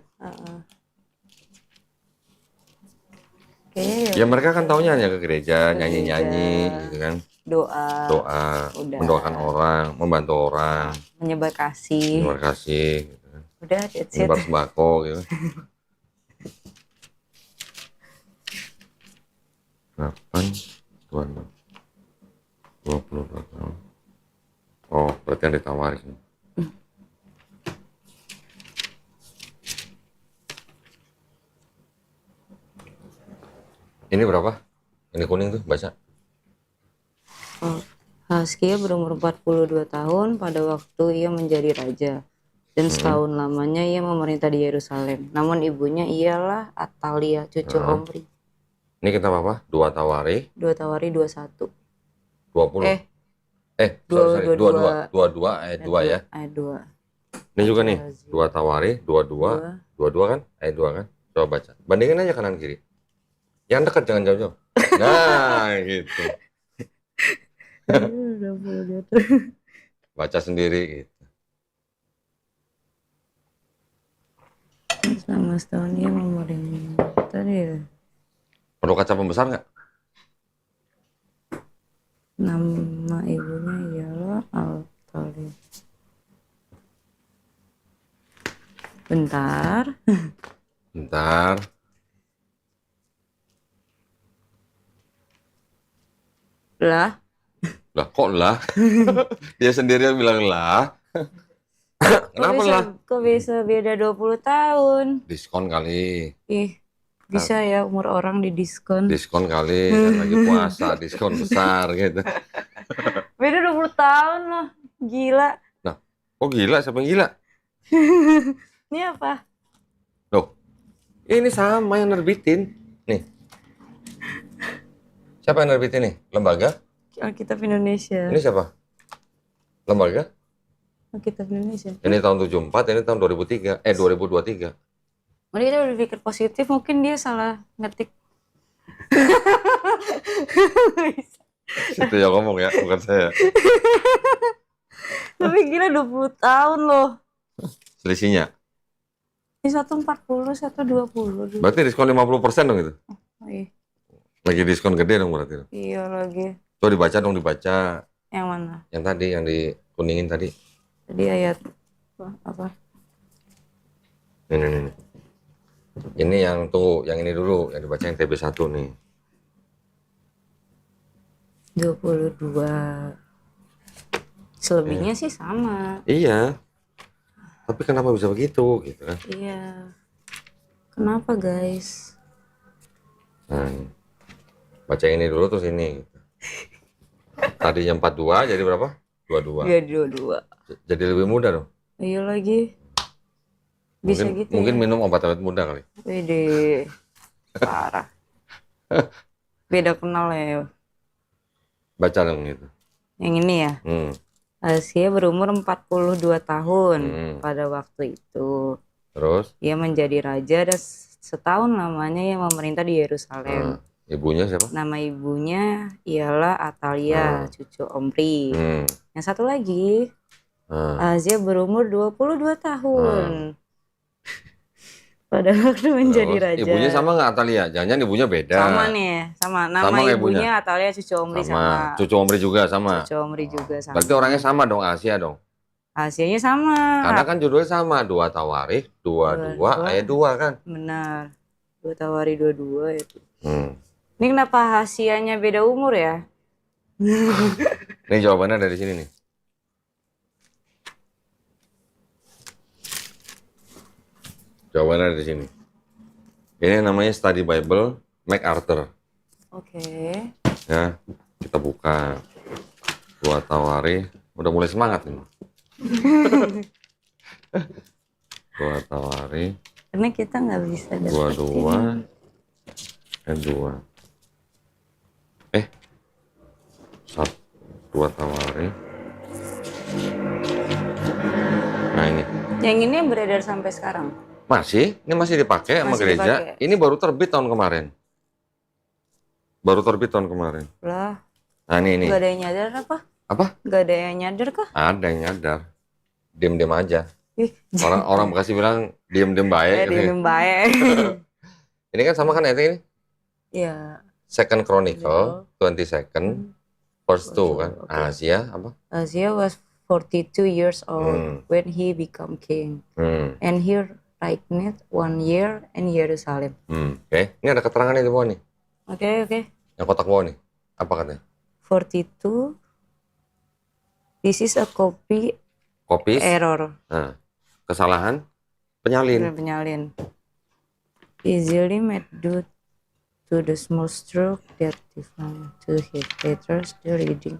[SPEAKER 2] Oke,
[SPEAKER 1] Ya mereka kan taunya hanya ke gereja,
[SPEAKER 2] Ke
[SPEAKER 1] nyanyi-nyanyi
[SPEAKER 2] gereja.
[SPEAKER 1] gitu kan.
[SPEAKER 2] doa,
[SPEAKER 1] Doa,
[SPEAKER 2] udah,
[SPEAKER 1] mendoakan orang, membantu orang,
[SPEAKER 2] menyebar kasih,
[SPEAKER 1] terima kasih, gitu kan.
[SPEAKER 2] udah that's it.
[SPEAKER 1] Menyebar sembako gitu. 8, 26, 22 tahun. Oh, berarti yang ditawarin. Ini berapa? Ini kuning tuh, baca.
[SPEAKER 2] Hizkia berumur 42 tahun pada waktu ia menjadi raja, dan setahun lamanya ia memerintah di Yerusalem. Namun ibunya ialah Atalia, cucu Omri.
[SPEAKER 1] Ini kita apa? 2 Tawari,
[SPEAKER 2] 2 Tawari 21.
[SPEAKER 1] 20. Sorry, 22 ayat 2 ya.
[SPEAKER 2] Ayat 2.
[SPEAKER 1] Ini juga nih, 2 Tawari, 22, 22 kan? Ayat 2 kan? Coba baca. Bandingin aja kanan kiri. Yang dekat jangan jauh-jauh. Nah, gitu. Baca sendiri gitu.
[SPEAKER 2] Selama setahun ia memerintah dia.
[SPEAKER 1] Perlu kaca pembesar nggak?
[SPEAKER 2] Nama ibunya ialah Atalia. Bentar.
[SPEAKER 1] Bentar.
[SPEAKER 2] Lah,
[SPEAKER 1] Lah kok lah? Dia sendiri yang bilang lah. Kenapa lah?
[SPEAKER 2] kok bisa beda 20 tahun?
[SPEAKER 1] Diskon kali.
[SPEAKER 2] Ih, bisa ya umur orang di diskon.
[SPEAKER 1] Diskon kali. Kan lagi puasa, diskon besar gitu.
[SPEAKER 2] Beda 20 tahun loh. Gila.
[SPEAKER 1] Nah, kok gila? Siapa yang gila?
[SPEAKER 2] Ini apa?
[SPEAKER 1] Loh, ini sama yang nerbitin. Nih. Siapa yang nerbitin nih? Lembaga?
[SPEAKER 2] Alkitab Indonesia.
[SPEAKER 1] Ini siapa? Lembaga?
[SPEAKER 2] Alkitab Indonesia.
[SPEAKER 1] Ini tahun 74, ini tahun 2003. 2023.
[SPEAKER 2] Mungkin kita berpikir positif, mungkin dia salah ngetik.
[SPEAKER 1] Situ yang ngomong ya, bukan saya.
[SPEAKER 2] Tapi gila 20 tahun loh.
[SPEAKER 1] Selisihnya.
[SPEAKER 2] Ini 140, 120.
[SPEAKER 1] Berarti diskon 50% dong itu?
[SPEAKER 2] Oh, iya.
[SPEAKER 1] Lagi diskon gede dong berarti.
[SPEAKER 2] Iya lagi.
[SPEAKER 1] Coba dibaca dong, dibaca.
[SPEAKER 2] Yang mana?
[SPEAKER 1] Yang tadi, yang dikuningin tadi.
[SPEAKER 2] Tadi ayat apa?
[SPEAKER 1] Ini. Ini yang tuh, yang ini dulu, yang dibaca yang TB1 nih.
[SPEAKER 2] 22. Selebihnya sih sama.
[SPEAKER 1] Iya. Tapi kenapa bisa begitu gitu kan?
[SPEAKER 2] Iya. Kenapa guys?
[SPEAKER 1] Nah, baca ini dulu terus ini. Gitu. Tadinya 42 jadi berapa? 22.
[SPEAKER 2] Iya 22.
[SPEAKER 1] Jadi lebih mudah dong.
[SPEAKER 2] Iya lagi. Bisa
[SPEAKER 1] Mungkin,
[SPEAKER 2] gitu
[SPEAKER 1] mungkin
[SPEAKER 2] ya?
[SPEAKER 1] minum obat-obat muda kali.
[SPEAKER 2] Wede. Parah. Beda kenal ya.
[SPEAKER 1] Baca dong gitu.
[SPEAKER 2] Yang ini ya. Hizkia berumur 42 tahun pada waktu itu.
[SPEAKER 1] Terus?
[SPEAKER 2] Ia menjadi raja dan setahun lamanya ia memerintah di Yerusalem.
[SPEAKER 1] Ibunya siapa?
[SPEAKER 2] Nama ibunya ialah Atalia, cucu Omri. Yang satu lagi, Hizkia berumur 22 tahun. Pada waktu menjadi raja.
[SPEAKER 1] Ibunya sama nggak Atalia? Jangan-jangan ibunya beda.
[SPEAKER 2] Sama nih, sama. Nama
[SPEAKER 1] Sama
[SPEAKER 2] ibunya Atalia, cucu Omri sama.
[SPEAKER 1] Cucu Omri juga sama.
[SPEAKER 2] Cucu Omri juga sama.
[SPEAKER 1] Berarti orangnya sama dong, Asia dong.
[SPEAKER 2] Hizkianya sama.
[SPEAKER 1] Karena kan judulnya sama, 2 Tawarikh, 22 ayat 2 kan.
[SPEAKER 2] Benar. 2 Tawari 22 itu. Ini kenapa Hizkianya beda umur ya?
[SPEAKER 1] Ini jawabannya dari sini nih. Jawabannya dari sini. Ini namanya Study Bible MacArthur.
[SPEAKER 2] Oke.
[SPEAKER 1] Ya, kita buka 2 Tawarikh. Udah mulai semangat nih. 2 Tawarikh.
[SPEAKER 2] Karena kita nggak bisa dapetin.
[SPEAKER 1] 22 ayat 2. 2 Tawarikh. Nah ini.
[SPEAKER 2] Yang ini yang beredar sampai sekarang.
[SPEAKER 1] Masih, ini masih dipakai sama
[SPEAKER 2] Masih
[SPEAKER 1] gereja.
[SPEAKER 2] dipakai.
[SPEAKER 1] Ini baru terbit tahun kemarin.
[SPEAKER 2] Lah,
[SPEAKER 1] Nah ini.
[SPEAKER 2] nggak ada yang nyadar apa?
[SPEAKER 1] Apa?
[SPEAKER 2] Nggak ada yang nyadar kah?
[SPEAKER 1] Ada yang nyadar. Diem-diem aja.
[SPEAKER 2] Ih,
[SPEAKER 1] Orang Bekasi bilang diem-diem baik.
[SPEAKER 2] di baik.
[SPEAKER 1] Ini kan sama kan ini?
[SPEAKER 2] Ya,
[SPEAKER 1] Second Chronicle, 22nd, verse 2 kan. Asia apa?
[SPEAKER 2] Asia was 42 years old when he became king. And he reigned 1 year in Jerusalem.
[SPEAKER 1] Oke. Ini ada keterangan di bawah nih.
[SPEAKER 2] Oke.
[SPEAKER 1] Yang kotak bawah nih. Apa katanya?
[SPEAKER 2] 42. This is a copy
[SPEAKER 1] Kopis.
[SPEAKER 2] error.
[SPEAKER 1] Nah, kesalahan penyalin.
[SPEAKER 2] Penyalin. Easily made due to the small stroke that define to his letters the reading